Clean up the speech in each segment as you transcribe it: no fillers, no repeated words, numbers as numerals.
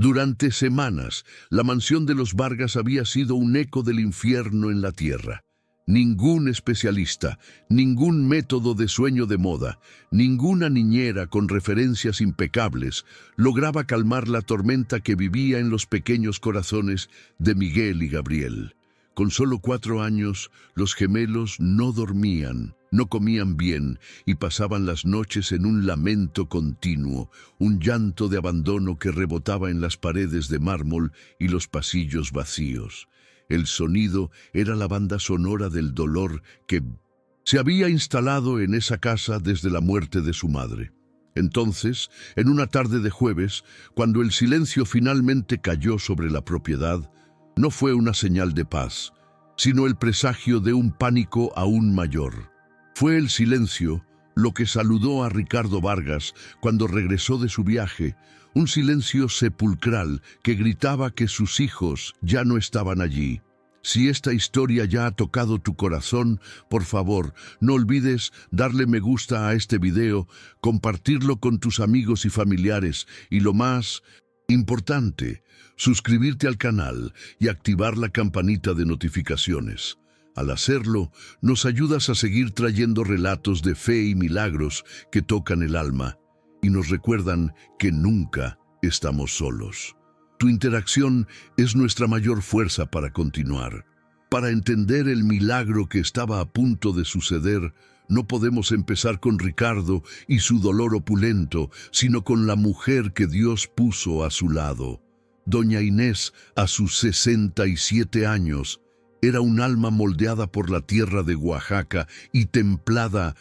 Durante semanas, la mansión de los Vargas había sido un eco del infierno en la tierra. Ningún especialista, ningún método de sueño de moda, ninguna niñera con referencias impecables lograba calmar la tormenta que vivía en los pequeños corazones de Miguel y Gabriel. Con solo 4 años, los gemelos no dormían, no comían bien y pasaban las noches en un lamento continuo, un llanto de abandono que rebotaba en las paredes de mármol y los pasillos vacíos. El sonido era la banda sonora del dolor que se había instalado en esa casa desde la muerte de su madre. Entonces, en una tarde de jueves, cuando el silencio finalmente cayó sobre la propiedad, no fue una señal de paz, sino el presagio de un pánico aún mayor. Fue el silencio lo que saludó a Ricardo Vargas cuando regresó de su viaje, un silencio sepulcral que gritaba que sus hijos ya no estaban allí. Si esta historia ya ha tocado tu corazón, por favor, no olvides darle me gusta a este video, compartirlo con tus amigos y familiares y lo más importante, suscribirte al canal y activar la campanita de notificaciones. Al hacerlo, nos ayudas a seguir trayendo relatos de fe y milagros que tocan el alma y nos recuerdan que nunca estamos solos. Tu interacción es nuestra mayor fuerza para continuar. Para entender el milagro que estaba a punto de suceder, no podemos empezar con Ricardo y su dolor opulento, sino con la mujer que Dios puso a su lado. Doña Inés, a sus 67 años, era un alma moldeada por la tierra de Oaxaca y templada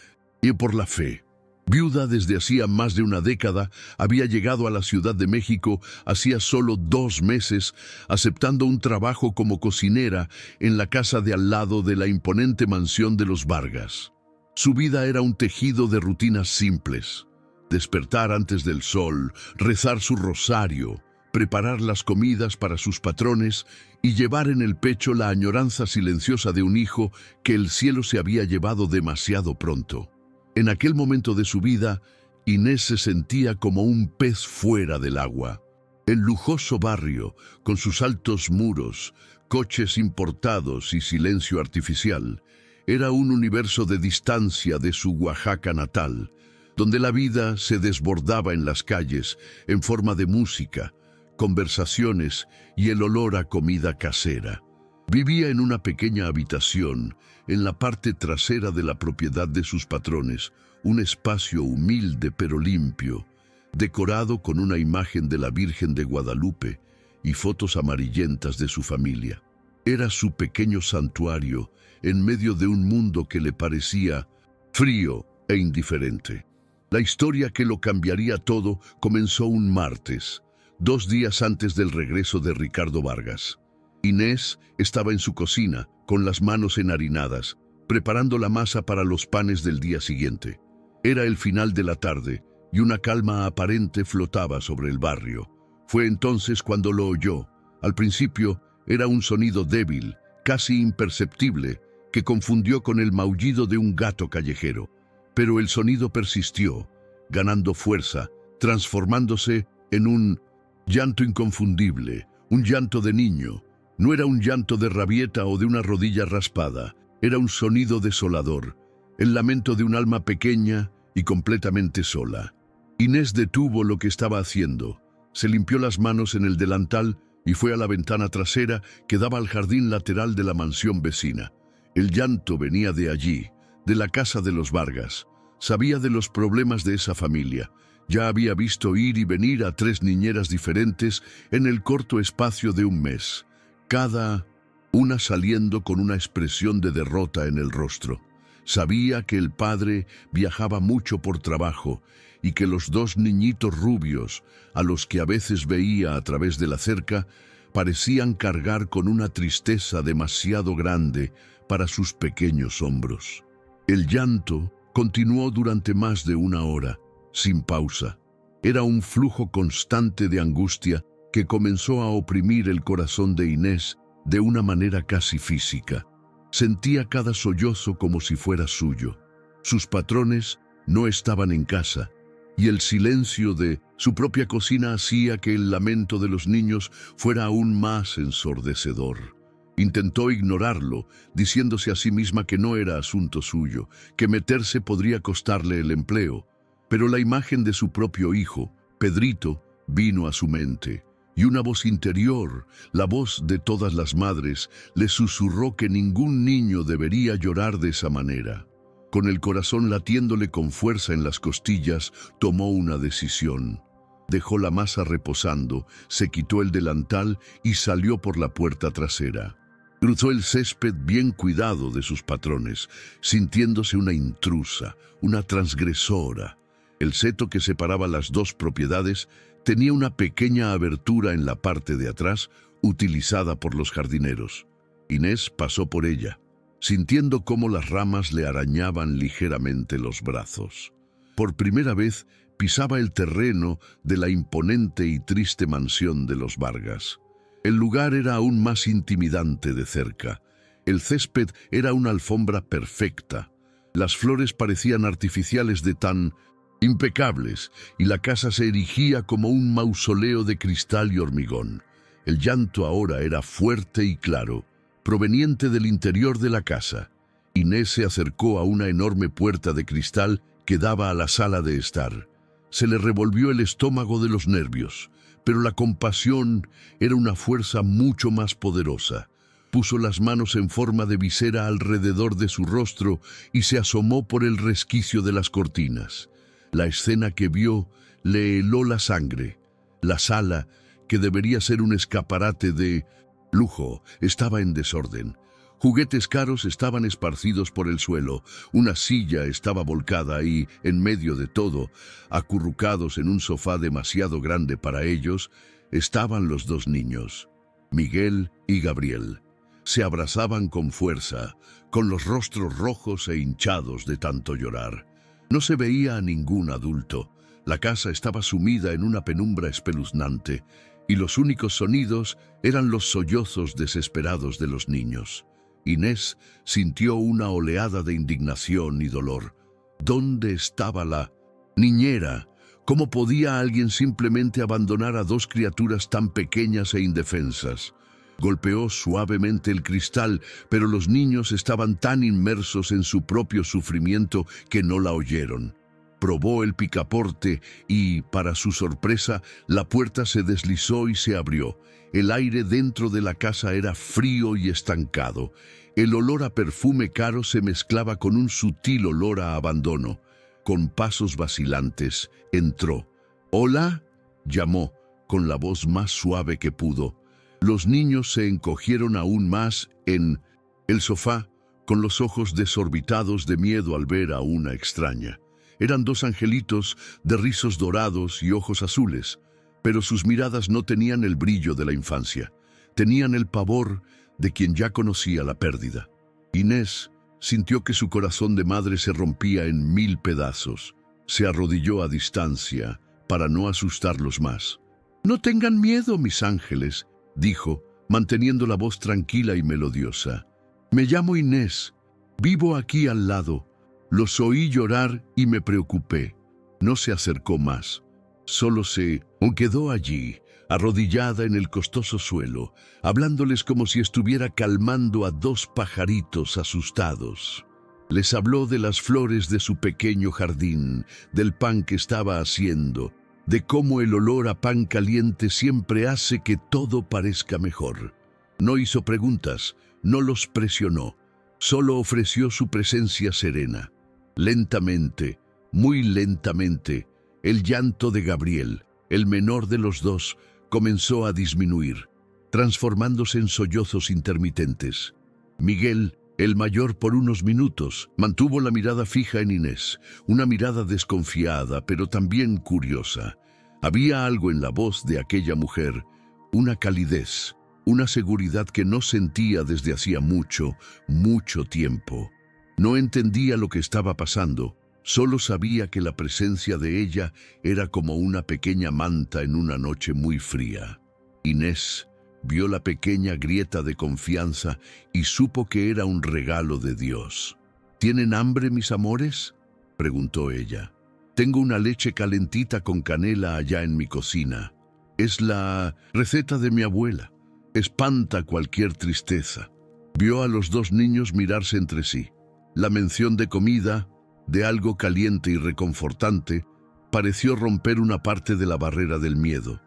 por la fe. Viuda desde hacía más de una década, había llegado a la Ciudad de México hacía solo 2 meses, aceptando un trabajo como cocinera en la casa de al lado de la imponente mansión de los Vargas. Su vida era un tejido de rutinas simples: despertar antes del sol, rezar su rosario, preparar las comidas para sus patrones y llevar en el pecho la añoranza silenciosa de un hijo que el cielo se había llevado demasiado pronto. En aquel momento de su vida, Inés se sentía como un pez fuera del agua. El lujoso barrio, con sus altos muros, coches importados y silencio artificial, era un universo de distancia de su Oaxaca natal, donde la vida se desbordaba en las calles en forma de música, conversaciones y el olor a comida casera. Vivía en una pequeña habitación en la parte trasera de la propiedad de sus patrones, un espacio humilde pero limpio, decorado con una imagen de la Virgen de Guadalupe y fotos amarillentas de su familia. Era su pequeño santuario en medio de un mundo que le parecía frío e indiferente. La historia que lo cambiaría todo comenzó un martes, 2 días antes del regreso de Ricardo Vargas. Inés estaba en su cocina, con las manos enharinadas, preparando la masa para los panes del día siguiente. Era el final de la tarde y una calma aparente flotaba sobre el barrio. Fue entonces cuando lo oyó. Al principio era un sonido débil, casi imperceptible, que confundió con el maullido de un gato callejero. Pero el sonido persistió, ganando fuerza, transformándose en un llanto inconfundible, un llanto de niño. No era un llanto de rabieta o de una rodilla raspada, era un sonido desolador, el lamento de un alma pequeña y completamente sola. Inés detuvo lo que estaba haciendo, se limpió las manos en el delantal y fue a la ventana trasera que daba al jardín lateral de la mansión vecina. El llanto venía de allí, de la casa de los Vargas. Sabía de los problemas de esa familia. Ya había visto ir y venir a 3 niñeras diferentes en el corto espacio de un mes, cada una saliendo con una expresión de derrota en el rostro. Sabía que el padre viajaba mucho por trabajo y que los 2 niñitos rubios, a los que a veces veía a través de la cerca, parecían cargar con una tristeza demasiado grande para sus pequeños hombros. El llanto continuó durante más de 1 hora, sin pausa. Era un flujo constante de angustia que comenzó a oprimir el corazón de Inés de una manera casi física. Sentía cada sollozo como si fuera suyo. Sus patrones no estaban en casa, y el silencio de su propia cocina hacía que el lamento de los niños fuera aún más ensordecedor. Intentó ignorarlo, diciéndose a sí misma que no era asunto suyo, que meterse podría costarle el empleo. Pero la imagen de su propio hijo, Pedrito, vino a su mente, y una voz interior, la voz de todas las madres, le susurró que ningún niño debería llorar de esa manera. Con el corazón latiéndole con fuerza en las costillas, tomó una decisión. Dejó la masa reposando, se quitó el delantal y salió por la puerta trasera. Cruzó el césped bien cuidado de sus patrones, sintiéndose una intrusa, una transgresora. El seto que separaba las dos propiedades tenía una pequeña abertura en la parte de atrás, utilizada por los jardineros. Inés pasó por ella, sintiendo cómo las ramas le arañaban ligeramente los brazos. Por primera vez pisaba el terreno de la imponente y triste mansión de los Vargas. El lugar era aún más intimidante de cerca. El césped era una alfombra perfecta. Las flores parecían artificiales de tan impecables, y la casa se erigía como un mausoleo de cristal y hormigón. El llanto ahora era fuerte y claro, proveniente del interior de la casa. Inés se acercó a una enorme puerta de cristal que daba a la sala de estar. Se le revolvió el estómago de los nervios, pero la compasión era una fuerza mucho más poderosa. Puso las manos en forma de visera alrededor de su rostro y se asomó por el resquicio de las cortinas. La escena que vio le heló la sangre. La sala, que debería ser un escaparate de lujo, estaba en desorden. Juguetes caros estaban esparcidos por el suelo, una silla estaba volcada y, en medio de todo, acurrucados en un sofá demasiado grande para ellos, estaban los dos niños, Miguel y Gabriel. Se abrazaban con fuerza, con los rostros rojos e hinchados de tanto llorar. No se veía a ningún adulto. La casa estaba sumida en una penumbra espeluznante, y los únicos sonidos eran los sollozos desesperados de los niños. Inés sintió una oleada de indignación y dolor. ¿Dónde estaba la niñera? ¿Cómo podía alguien simplemente abandonar a dos criaturas tan pequeñas e indefensas? Golpeó suavemente el cristal, pero los niños estaban tan inmersos en su propio sufrimiento que no la oyeron. Probó el picaporte y, para su sorpresa, la puerta se deslizó y se abrió. El aire dentro de la casa era frío y estancado. El olor a perfume caro se mezclaba con un sutil olor a abandono. Con pasos vacilantes, entró. «¿Hola?», llamó, con la voz más suave que pudo. Los niños se encogieron aún más en el sofá, con los ojos desorbitados de miedo al ver a una extraña. Eran dos angelitos de rizos dorados y ojos azules, pero sus miradas no tenían el brillo de la infancia. Tenían el pavor de quien ya conocía la pérdida. Inés sintió que su corazón de madre se rompía en 1000 pedazos. Se arrodilló a distancia para no asustarlos más. «No tengan miedo, mis ángeles», dijo, manteniendo la voz tranquila y melodiosa. «Me llamo Inés. Vivo aquí al lado. Los oí llorar y me preocupé». No se acercó más. Solo se quedó allí, arrodillada en el costoso suelo, hablándoles como si estuviera calmando a dos pajaritos asustados. Les habló de las flores de su pequeño jardín, del pan que estaba haciendo, de cómo el olor a pan caliente siempre hace que todo parezca mejor. No hizo preguntas, no los presionó, solo ofreció su presencia serena. Lentamente, muy lentamente, el llanto de Gabriel, el menor de los dos, comenzó a disminuir, transformándose en sollozos intermitentes. Miguel, el mayor, por unos minutos, mantuvo la mirada fija en Inés, una mirada desconfiada, pero también curiosa. Había algo en la voz de aquella mujer, una calidez, una seguridad que no sentía desde hacía mucho, mucho tiempo. No entendía lo que estaba pasando, solo sabía que la presencia de ella era como una pequeña manta en una noche muy fría. Inés vio la pequeña grieta de confianza y supo que era un regalo de Dios. «¿Tienen hambre, mis amores?», preguntó ella. Tengo una leche calentita con canela allá en mi cocina. Es la receta de mi abuela. Espanta cualquier tristeza. Vio a los dos niños mirarse entre sí. La mención de comida, de algo caliente y reconfortante, pareció romper una parte de la barrera del miedo.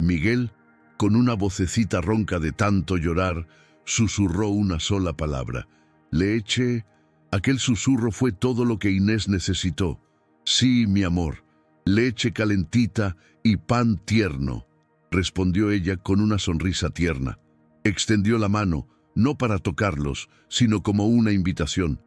Miguel, con una vocecita ronca de tanto llorar, susurró una sola palabra. Leche. Aquel susurro fue todo lo que Inés necesitó. Sí, mi amor, leche calentita y pan tierno, respondió ella con una sonrisa tierna. Extendió la mano, no para tocarlos, sino como una invitación.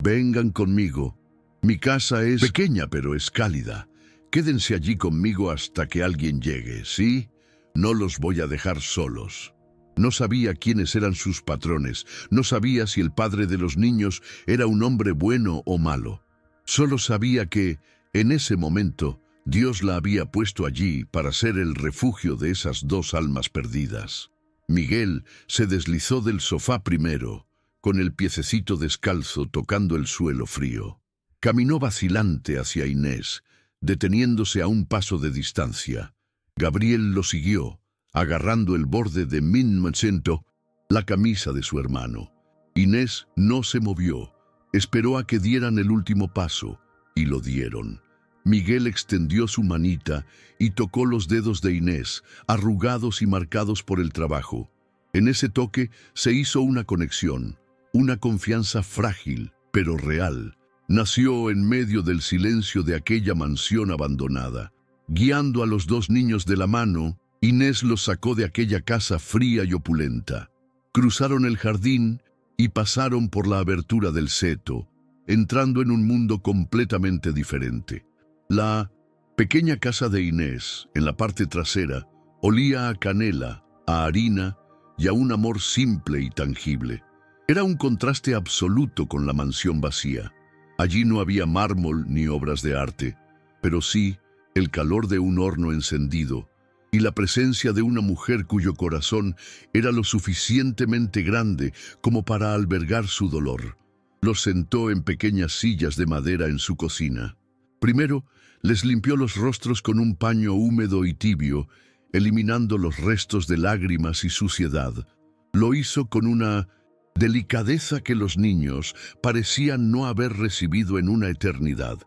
Vengan conmigo. Mi casa es pequeña, pero es cálida. Quédense allí conmigo hasta que alguien llegue, ¿sí? No los voy a dejar solos. No sabía quiénes eran sus patrones, no sabía si el padre de los niños era un hombre bueno o malo. Solo sabía que, en ese momento, Dios la había puesto allí para ser el refugio de esas dos almas perdidas. Miguel se deslizó del sofá primero, con el piececito descalzo tocando el suelo frío. Caminó vacilante hacia Inés, deteniéndose a un paso de distancia. Gabriel lo siguió, agarrando el borde de Minmacento, la camisa de su hermano. Inés no se movió, esperó a que dieran el último paso, y lo dieron. Miguel extendió su manita y tocó los dedos de Inés, arrugados y marcados por el trabajo. En ese toque se hizo una conexión, una confianza frágil, pero real. Nació en medio del silencio de aquella mansión abandonada. Guiando a los dos niños de la mano, Inés los sacó de aquella casa fría y opulenta. Cruzaron el jardín y pasaron por la abertura del seto, entrando en un mundo completamente diferente. La pequeña casa de Inés, en la parte trasera, olía a canela, a harina y a un amor simple y tangible. Era un contraste absoluto con la mansión vacía. Allí no había mármol ni obras de arte, pero sí el calor de un horno encendido y la presencia de una mujer cuyo corazón era lo suficientemente grande como para albergar su dolor. Los sentó en pequeñas sillas de madera en su cocina. Primero, les limpió los rostros con un paño húmedo y tibio, eliminando los restos de lágrimas y suciedad. Lo hizo con una delicadeza que los niños parecían no haber recibido en una eternidad.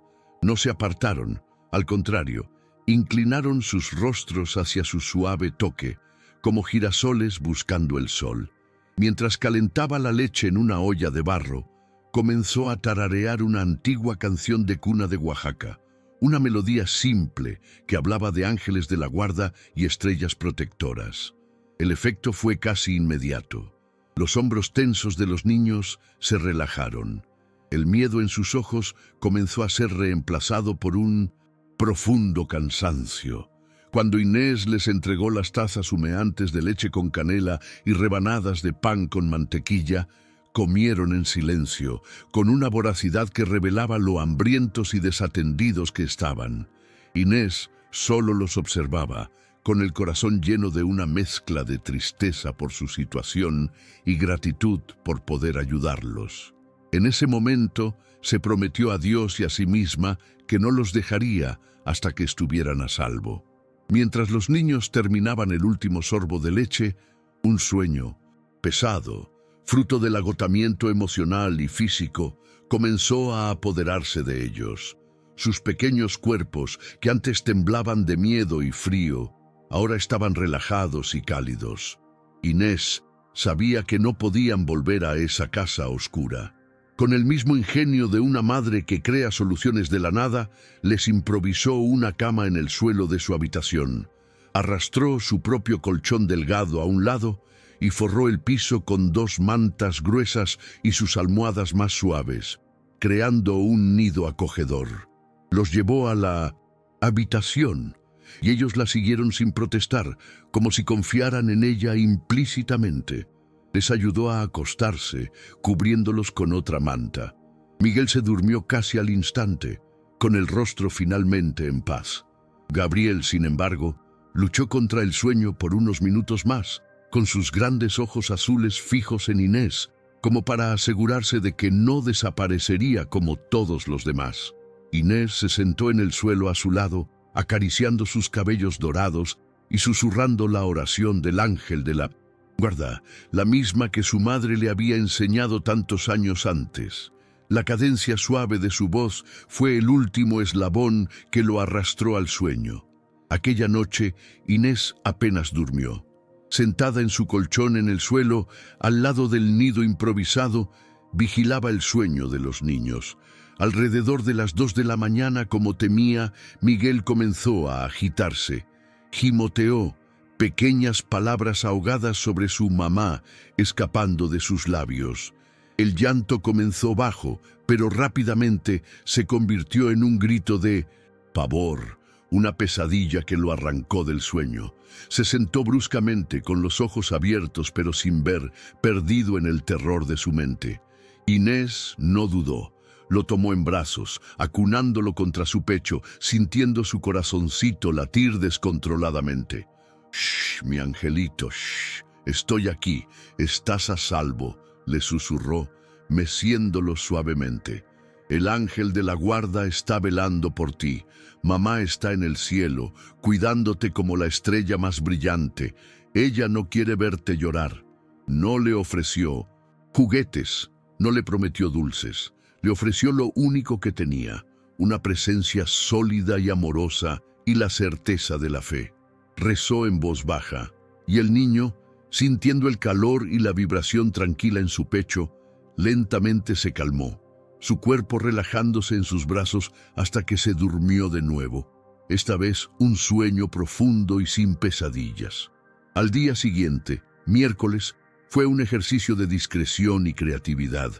No se apartaron, al contrario, inclinaron sus rostros hacia su suave toque, como girasoles buscando el sol. Mientras calentaba la leche en una olla de barro, comenzó a tararear una antigua canción de cuna de Oaxaca, una melodía simple que hablaba de ángeles de la guarda y estrellas protectoras. El efecto fue casi inmediato. Los hombros tensos de los niños se relajaron. El miedo en sus ojos comenzó a ser reemplazado por un profundo cansancio. Cuando Inés les entregó las tazas humeantes de leche con canela y rebanadas de pan con mantequilla, comieron en silencio, con una voracidad que revelaba lo hambrientos y desatendidos que estaban. Inés solo los observaba, con el corazón lleno de una mezcla de tristeza por su situación y gratitud por poder ayudarlos. En ese momento se prometió a Dios y a sí misma que no los dejaría hasta que estuvieran a salvo. Mientras los niños terminaban el último sorbo de leche, un sueño pesado, fruto del agotamiento emocional y físico, comenzó a apoderarse de ellos. Sus pequeños cuerpos, que antes temblaban de miedo y frío, ahora estaban relajados y cálidos. Inés sabía que no podían volver a esa casa oscura. Con el mismo ingenio de una madre que crea soluciones de la nada, les improvisó una cama en el suelo de su habitación. Arrastró su propio colchón delgado a un lado y forró el piso con dos mantas gruesas y sus almohadas más suaves, creando un nido acogedor. Los llevó a la habitación y ellos la siguieron sin protestar, como si confiaran en ella implícitamente. Les ayudó a acostarse, cubriéndolos con otra manta. Miguel se durmió casi al instante, con el rostro finalmente en paz. Gabriel, sin embargo, luchó contra el sueño por unos minutos más, con sus grandes ojos azules fijos en Inés, como para asegurarse de que no desaparecería como todos los demás. Inés se sentó en el suelo a su lado, acariciando sus cabellos dorados y susurrando la oración del ángel de la guarda, la misma que su madre le había enseñado tantos años antes. La cadencia suave de su voz fue el último eslabón que lo arrastró al sueño. Aquella noche, Inés apenas durmió. Sentada en su colchón en el suelo, al lado del nido improvisado, vigilaba el sueño de los niños. Alrededor de las 2 de la mañana, como temía, Miguel comenzó a agitarse. Gimoteó, pequeñas palabras ahogadas sobre su mamá, escapando de sus labios. El llanto comenzó bajo, pero rápidamente se convirtió en un grito de pavor, una pesadilla que lo arrancó del sueño. Se sentó bruscamente, con los ojos abiertos pero sin ver, perdido en el terror de su mente. Inés no dudó. Lo tomó en brazos, acunándolo contra su pecho, sintiendo su corazoncito latir descontroladamente. «Shh, mi angelito, shh, estoy aquí, estás a salvo», le susurró, meciéndolo suavemente. «El ángel de la guarda está velando por ti. Mamá está en el cielo, cuidándote como la estrella más brillante. Ella no quiere verte llorar». No le ofreció juguetes, no le prometió dulces. Le ofreció lo único que tenía, una presencia sólida y amorosa y la certeza de la fe. Rezó en voz baja, y el niño, sintiendo el calor y la vibración tranquila en su pecho, lentamente se calmó, su cuerpo relajándose en sus brazos hasta que se durmió de nuevo, esta vez un sueño profundo y sin pesadillas. Al día siguiente, miércoles, fue un ejercicio de discreción y creatividad.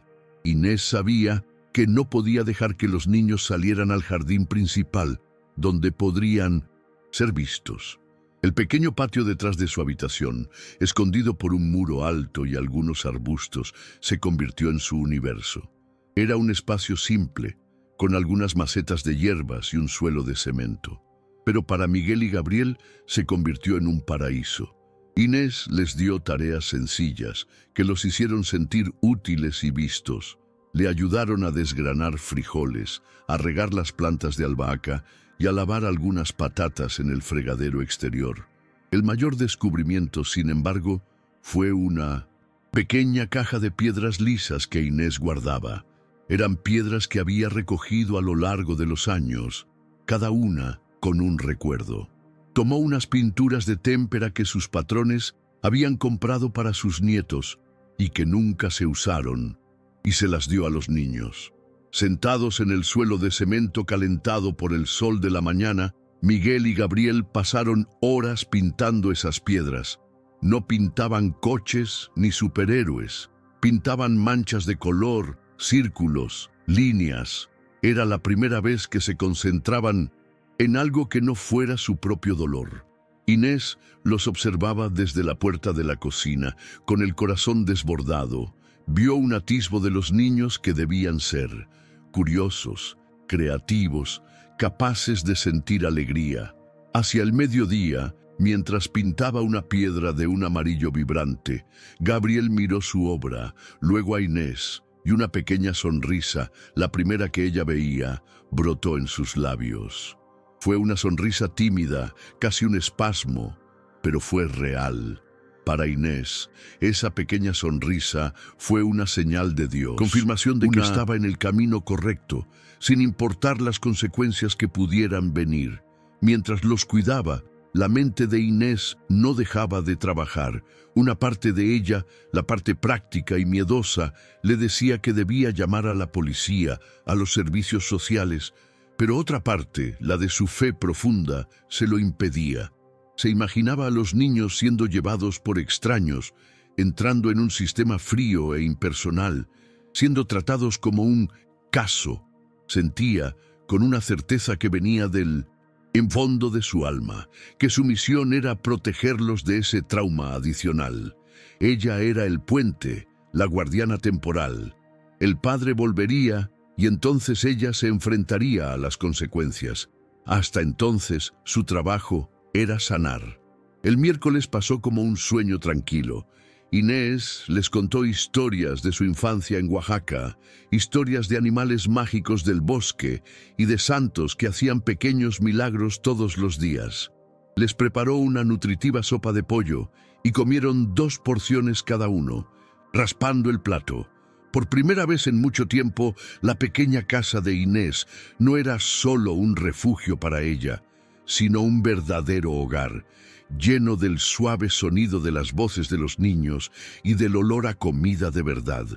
Inés sabía que no podía dejar que los niños salieran al jardín principal, donde podrían ser vistos. El pequeño patio detrás de su habitación, escondido por un muro alto y algunos arbustos, se convirtió en su universo. Era un espacio simple, con algunas macetas de hierbas y un suelo de cemento. Pero para Miguel y Gabriel se convirtió en un paraíso. Inés les dio tareas sencillas que los hicieron sentir útiles y vistos. Le ayudaron a desgranar frijoles, a regar las plantas de albahaca y a lavar algunas patatas en el fregadero exterior. El mayor descubrimiento, sin embargo, fue una pequeña caja de piedras lisas que Inés guardaba. Eran piedras que había recogido a lo largo de los años, cada una con un recuerdo. Tomó unas pinturas de témpera que sus patrones habían comprado para sus nietos y que nunca se usaron, y se las dio a los niños. Sentados en el suelo de cemento calentado por el sol de la mañana, Miguel y Gabriel pasaron horas pintando esas piedras. No pintaban coches ni superhéroes, pintaban manchas de color, círculos, líneas. Era la primera vez que se concentraban en algo que no fuera su propio dolor. Inés los observaba desde la puerta de la cocina, con el corazón desbordado. Vio un atisbo de los niños que debían ser curiosos, creativos, capaces de sentir alegría. Hacia el mediodía, mientras pintaba una piedra de un amarillo vibrante, Gabriel miró su obra, luego a Inés, y una pequeña sonrisa, la primera que ella veía, brotó en sus labios. Fue una sonrisa tímida, casi un espasmo, pero fue real. Para Inés, esa pequeña sonrisa fue una señal de Dios, confirmación de que estaba en el camino correcto, sin importar las consecuencias que pudieran venir. Mientras los cuidaba, la mente de Inés no dejaba de trabajar. Una parte de ella, la parte práctica y miedosa, le decía que debía llamar a la policía, a los servicios sociales, pero otra parte, la de su fe profunda, se lo impedía. Se imaginaba a los niños siendo llevados por extraños, entrando en un sistema frío e impersonal, siendo tratados como un caso. Sentía, con una certeza que venía del fondo de su alma, que su misión era protegerlos de ese trauma adicional. Ella era el puente, la guardiana temporal. El padre volvería y entonces ella se enfrentaría a las consecuencias. Hasta entonces, su trabajo era sanar. El miércoles pasó como un sueño tranquilo. Inés les contó historias de su infancia en Oaxaca, historias de animales mágicos del bosque y de santos que hacían pequeños milagros todos los días. Les preparó una nutritiva sopa de pollo y comieron 2 porciones cada uno, raspando el plato. Por primera vez en mucho tiempo, la pequeña casa de Inés no era solo un refugio para ella, sino un verdadero hogar, lleno del suave sonido de las voces de los niños y del olor a comida de verdad.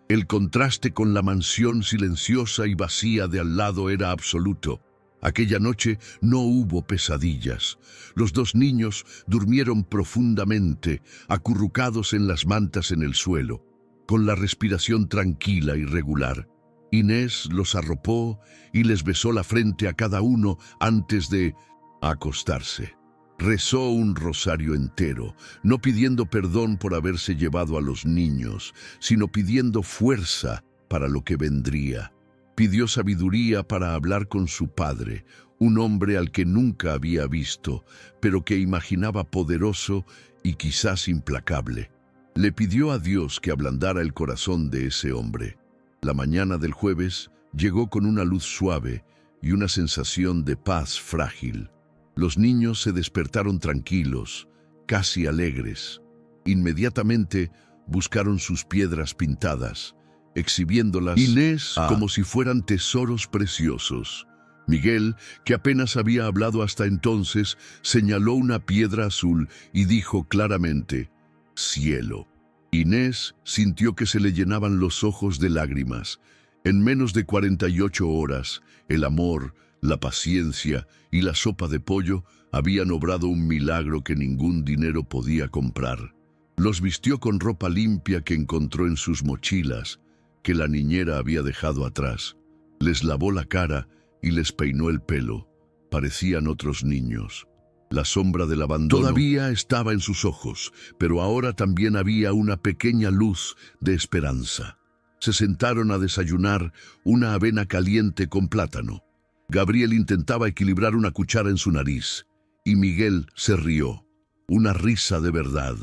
El contraste con la mansión silenciosa y vacía de al lado era absoluto. Aquella noche no hubo pesadillas. Los 2 niños durmieron profundamente, acurrucados en las mantas en el suelo, con la respiración tranquila y regular. Inés los arropó y les besó la frente a cada uno antes de acostarse. Rezó un rosario entero, no pidiendo perdón por haberse llevado a los niños, sino pidiendo fuerza para lo que vendría. Pidió sabiduría para hablar con su padre, un hombre al que nunca había visto, pero que imaginaba poderoso y quizás implacable. Le pidió a Dios que ablandara el corazón de ese hombre. La mañana del jueves llegó con una luz suave y una sensación de paz frágil. Los niños se despertaron tranquilos, casi alegres. Inmediatamente buscaron sus piedras pintadas, exhibiéndolas Inés como si fueran tesoros preciosos. Miguel, que apenas había hablado hasta entonces, señaló una piedra azul y dijo claramente: «Cielo». Inés sintió que se le llenaban los ojos de lágrimas. En menos de 48 horas, el amor, la paciencia y la sopa de pollo habían obrado un milagro que ningún dinero podía comprar. Los vistió con ropa limpia que encontró en sus mochilas, que la niñera había dejado atrás. Les lavó la cara y les peinó el pelo. Parecían otros niños. La sombra del abandono todavía estaba en sus ojos, pero ahora también había una pequeña luz de esperanza. Se sentaron a desayunar una avena caliente con plátano. Gabriel intentaba equilibrar una cuchara en su nariz, y Miguel se rió, una risa de verdad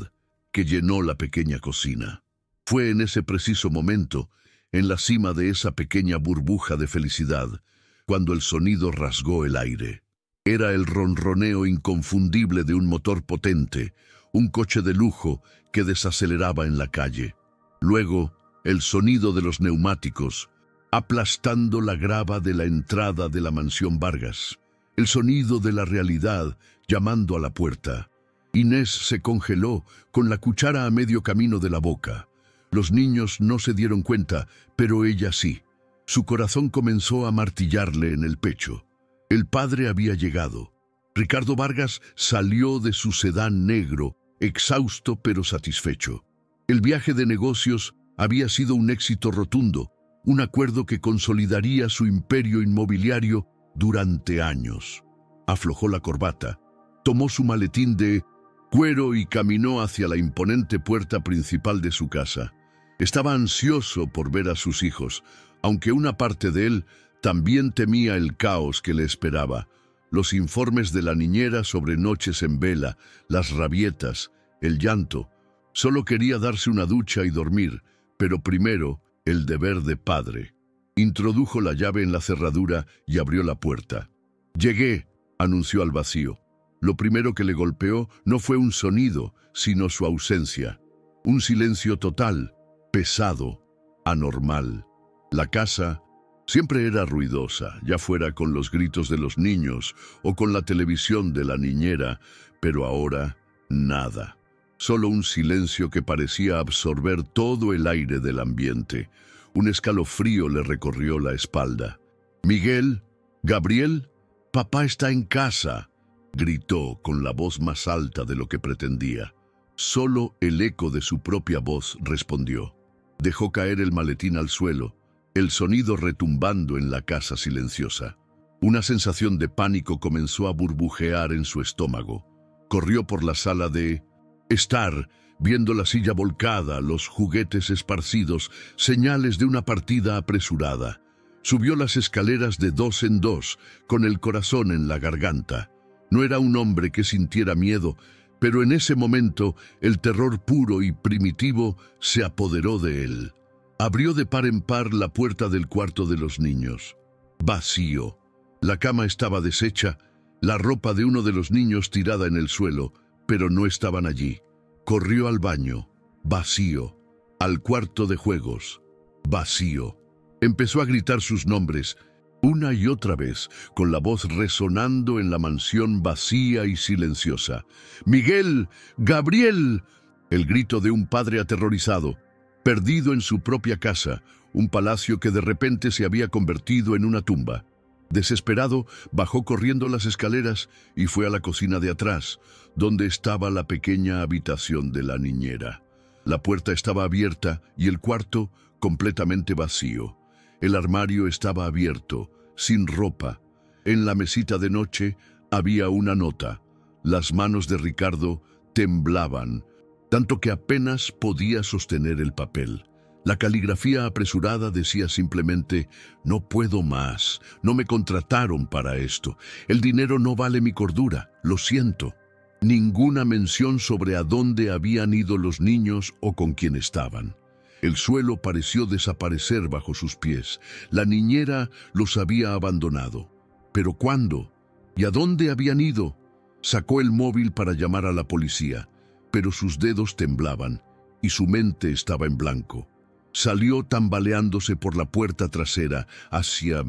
que llenó la pequeña cocina. Fue en ese preciso momento, en la cima de esa pequeña burbuja de felicidad, cuando el sonido rasgó el aire. Era el ronroneo inconfundible de un motor potente, un coche de lujo que desaceleraba en la calle. Luego, el sonido de los neumáticos, aplastando la grava de la entrada de la mansión Vargas. El sonido de la realidad llamando a la puerta. Inés se congeló con la cuchara a medio camino de la boca. Los niños no se dieron cuenta, pero ella sí. Su corazón comenzó a martillarle en el pecho. El padre había llegado. Ricardo Vargas salió de su sedán negro, exhausto pero satisfecho. El viaje de negocios había sido un éxito rotundo, un acuerdo que consolidaría su imperio inmobiliario durante años. Aflojó la corbata, tomó su maletín de cuero y caminó hacia la imponente puerta principal de su casa. Estaba ansioso por ver a sus hijos, aunque una parte de él también temía el caos que le esperaba. Los informes de la niñera sobre noches en vela, las rabietas, el llanto. Solo quería darse una ducha y dormir, pero primero el deber de padre. Introdujo la llave en la cerradura y abrió la puerta. «Llegué», anunció al vacío. Lo primero que le golpeó no fue un sonido, sino su ausencia. Un silencio total, pesado, anormal. La casa siempre era ruidosa, ya fuera con los gritos de los niños o con la televisión de la niñera, pero ahora nada. Solo un silencio que parecía absorber todo el aire del ambiente. Un escalofrío le recorrió la espalda. «Miguel, Gabriel, papá está en casa», gritó con la voz más alta de lo que pretendía. Solo el eco de su propia voz respondió. Dejó caer el maletín al suelo, el sonido retumbando en la casa silenciosa. Una sensación de pánico comenzó a burbujear en su estómago. Corrió por la sala de estar, viendo la silla volcada, los juguetes esparcidos, señales de una partida apresurada. Subió las escaleras de 2 en 2, con el corazón en la garganta. No era un hombre que sintiera miedo, Pero en ese momento, el terror puro y primitivo se apoderó de él. Abrió de par en par la puerta del cuarto de los niños. Vacío. La cama estaba deshecha, la ropa de uno de los niños tirada en el suelo, pero no estaban allí. Corrió al baño. Vacío. Al cuarto de juegos. Vacío. Empezó a gritar sus nombres, una y otra vez, con la voz resonando en la mansión vacía y silenciosa. ¡Miguel! ¡Gabriel! El grito de un padre aterrorizado, perdido en su propia casa, un palacio que de repente se había convertido en una tumba. Desesperado, bajó corriendo las escaleras y fue a la cocina de atrás, donde estaba la pequeña habitación de la niñera. La puerta estaba abierta y el cuarto completamente vacío. El armario estaba abierto, sin ropa. En la mesita de noche había una nota. Las manos de Ricardo temblaban, tanto que apenas podía sostener el papel. La caligrafía apresurada decía simplemente: «No puedo más, no me contrataron para esto. El dinero no vale mi cordura, lo siento». Ninguna mención sobre a dónde habían ido los niños o con quién estaban. El suelo pareció desaparecer bajo sus pies. La niñera los había abandonado. ¿Pero cuándo? ¿Y a dónde habían ido? Sacó el móvil para llamar a la policía, pero sus dedos temblaban y su mente estaba en blanco. Salió tambaleándose por la puerta trasera hacia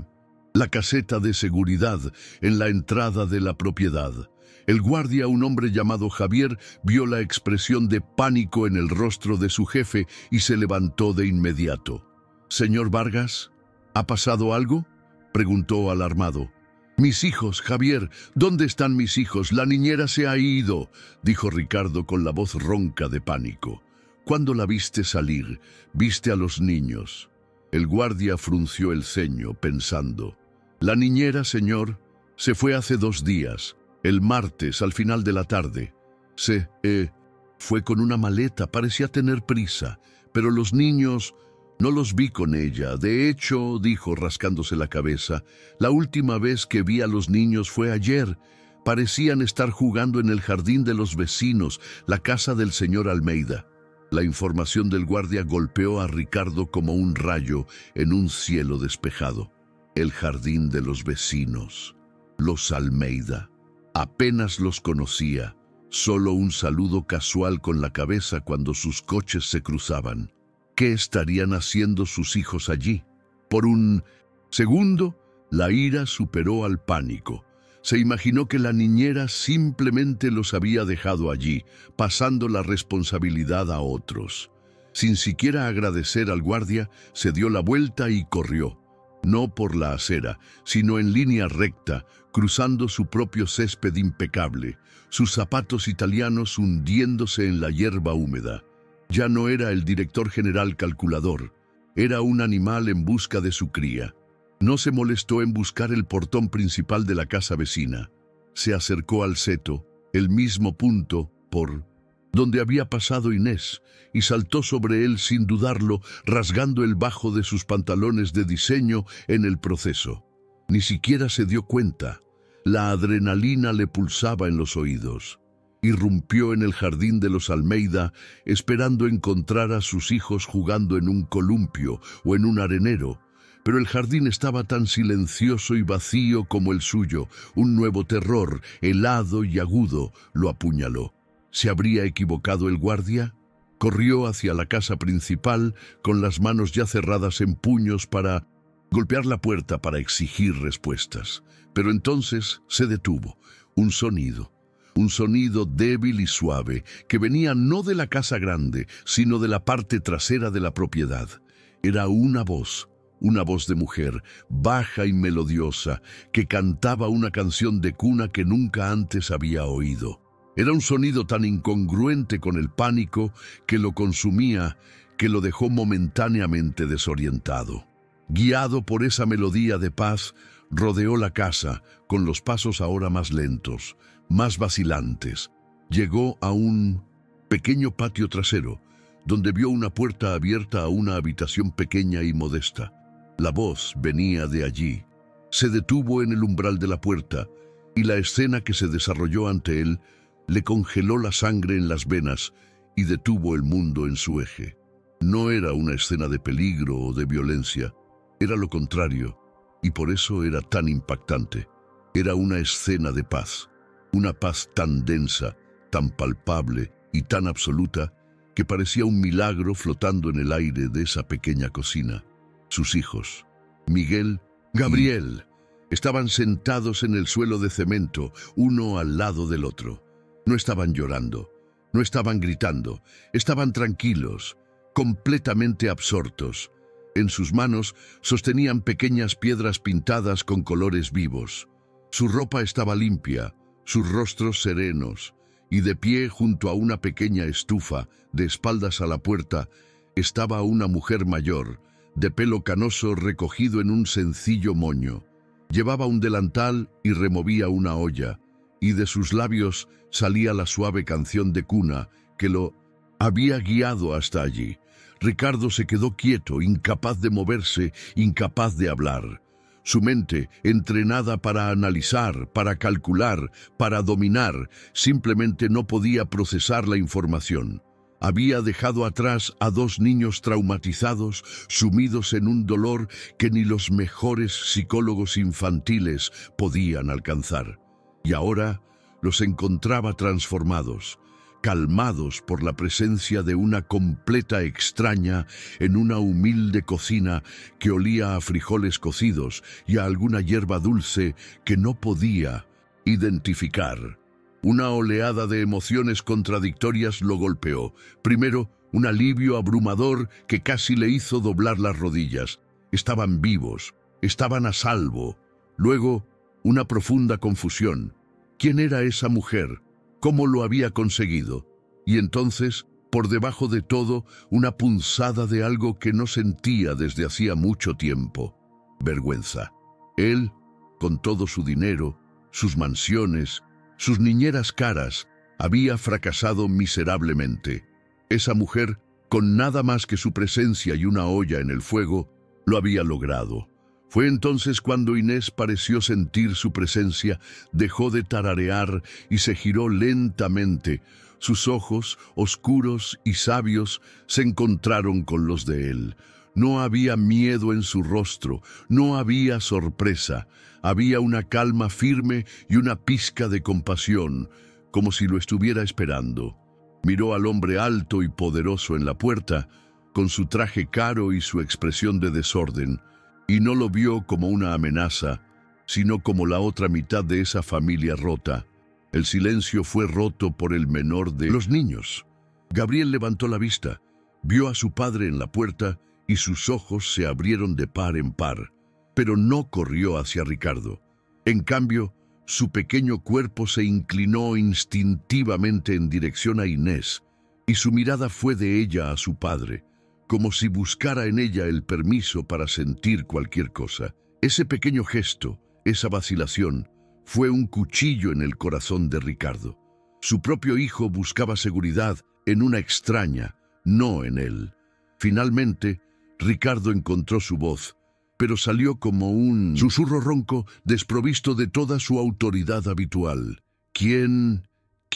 la caseta de seguridad en la entrada de la propiedad. El guardia, un hombre llamado Javier, vio la expresión de pánico en el rostro de su jefe y se levantó de inmediato. «Señor Vargas, ¿ha pasado algo?», preguntó alarmado. «Mis hijos, Javier, ¿dónde están mis hijos? La niñera se ha ido», dijo Ricardo con la voz ronca de pánico. «¿Cuándo la viste salir? ¿Viste a los niños?». El guardia frunció el ceño, pensando. «La niñera, señor, se fue hace 2 días. El martes, al final de la tarde. Fue con una maleta, parecía tener prisa, pero los niños no los vi con ella. De hecho», dijo rascándose la cabeza, «la última vez que vi a los niños fue ayer. Parecían estar jugando en el jardín de los vecinos, la casa del señor Almeida». La información del guardia golpeó a Ricardo como un rayo en un cielo despejado. El jardín de los vecinos. Los Almeida. Apenas los conocía, solo un saludo casual con la cabeza cuando sus coches se cruzaban. ¿Qué estarían haciendo sus hijos allí? Por un segundo, la ira superó al pánico. Se imaginó que la niñera simplemente los había dejado allí, pasando la responsabilidad a otros. Sin siquiera agradecer al guardia, se dio la vuelta y corrió. No por la acera, sino en línea recta, cruzando su propio césped impecable, sus zapatos italianos hundiéndose en la hierba húmeda. Ya no era el director general calculador, era un animal en busca de su cría. No se molestó en buscar el portón principal de la casa vecina. Se acercó al seto, el mismo punto por donde había pasado Inés, y saltó sobre él sin dudarlo, rasgando el bajo de sus pantalones de diseño en el proceso. Ni siquiera se dio cuenta. La adrenalina le pulsaba en los oídos. Irrumpió en el jardín de los Almeida, esperando encontrar a sus hijos jugando en un columpio o en un arenero. Pero el jardín estaba tan silencioso y vacío como el suyo. Un nuevo terror, helado y agudo, lo apuñaló. ¿Se habría equivocado el guardia? Corrió hacia la casa principal, con las manos ya cerradas en puños para golpear la puerta para exigir respuestas. Pero entonces se detuvo. Un sonido débil y suave, que venía no de la casa grande, sino de la parte trasera de la propiedad. Era una voz de mujer, baja y melodiosa, que cantaba una canción de cuna que nunca antes había oído. Era un sonido tan incongruente con el pánico que lo consumía, que lo dejó momentáneamente desorientado. Guiado por esa melodía de paz, rodeó la casa, con los pasos ahora más lentos, más vacilantes. Llegó a un pequeño patio trasero, donde vio una puerta abierta a una habitación pequeña y modesta. La voz venía de allí. Se detuvo en el umbral de la puerta, y la escena que se desarrolló ante él le congeló la sangre en las venas y detuvo el mundo en su eje. No era una escena de peligro o de violencia, era lo contrario, y por eso era tan impactante. Era una escena de paz, una paz tan densa, tan palpable y tan absoluta que parecía un milagro flotando en el aire de esa pequeña cocina. Sus hijos, Miguel, Gabriel, estaban sentados en el suelo de cemento, uno al lado del otro. No estaban llorando, no estaban gritando, estaban tranquilos, completamente absortos. En sus manos sostenían pequeñas piedras pintadas con colores vivos. Su ropa estaba limpia, sus rostros serenos, y de pie junto a una pequeña estufa, de espaldas a la puerta, estaba una mujer mayor, de pelo canoso recogido en un sencillo moño. Llevaba un delantal y removía una olla, y de sus labios salía la suave canción de cuna que lo había guiado hasta allí. Ricardo se quedó quieto, incapaz de moverse, incapaz de hablar. Su mente, entrenada para analizar, para calcular, para dominar, simplemente no podía procesar la información. Había dejado atrás a dos niños traumatizados, sumidos en un dolor que ni los mejores psicólogos infantiles podían alcanzar. Y ahora los encontraba transformados, calmados por la presencia de una completa extraña en una humilde cocina que olía a frijoles cocidos y a alguna hierba dulce que no podía identificar. Una oleada de emociones contradictorias lo golpeó. Primero, un alivio abrumador que casi le hizo doblar las rodillas. Estaban vivos, estaban a salvo. Luego, una profunda confusión. ¿Quién era esa mujer? ¿Cómo lo había conseguido? Y entonces, por debajo de todo, una punzada de algo que no sentía desde hacía mucho tiempo. Vergüenza. Él, con todo su dinero, sus mansiones, sus niñeras caras, había fracasado miserablemente. Esa mujer, con nada más que su presencia y una olla en el fuego, lo había logrado. Fue entonces cuando Inés pareció sentir su presencia, dejó de tararear y se giró lentamente. Sus ojos, oscuros y sabios, se encontraron con los de él. No había miedo en su rostro, no había sorpresa. Había una calma firme y una pizca de compasión, como si lo estuviera esperando. Miró al hombre alto y poderoso en la puerta, con su traje caro y su expresión de desorden, y no lo vio como una amenaza, sino como la otra mitad de esa familia rota. El silencio fue roto por el menor de los niños. Gabriel levantó la vista, vio a su padre en la puerta y sus ojos se abrieron de par en par, pero no corrió hacia Ricardo. En cambio, su pequeño cuerpo se inclinó instintivamente en dirección a Inés, y su mirada fue de ella a su padre, como si buscara en ella el permiso para sentir cualquier cosa. Ese pequeño gesto, esa vacilación, fue un cuchillo en el corazón de Ricardo. Su propio hijo buscaba seguridad en una extraña, no en él. Finalmente, Ricardo encontró su voz, pero salió como un susurro ronco, desprovisto de toda su autoridad habitual. ¿Quién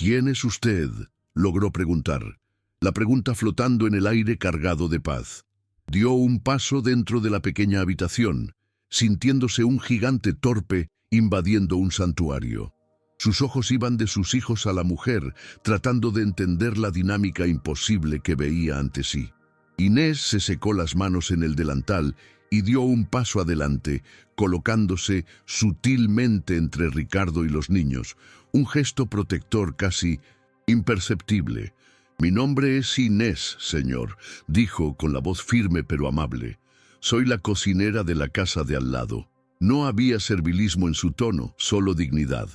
es usted?, logró preguntar. La pregunta flotando en el aire cargado de paz. Dio un paso dentro de la pequeña habitación, sintiéndose un gigante torpe invadiendo un santuario. Sus ojos iban de sus hijos a la mujer, tratando de entender la dinámica imposible que veía ante sí. Inés se secó las manos en el delantal y dio un paso adelante, colocándose sutilmente entre Ricardo y los niños, un gesto protector casi imperceptible. «Mi nombre es Inés, señor», dijo con la voz firme pero amable. «Soy la cocinera de la casa de al lado». No había servilismo en su tono, solo dignidad.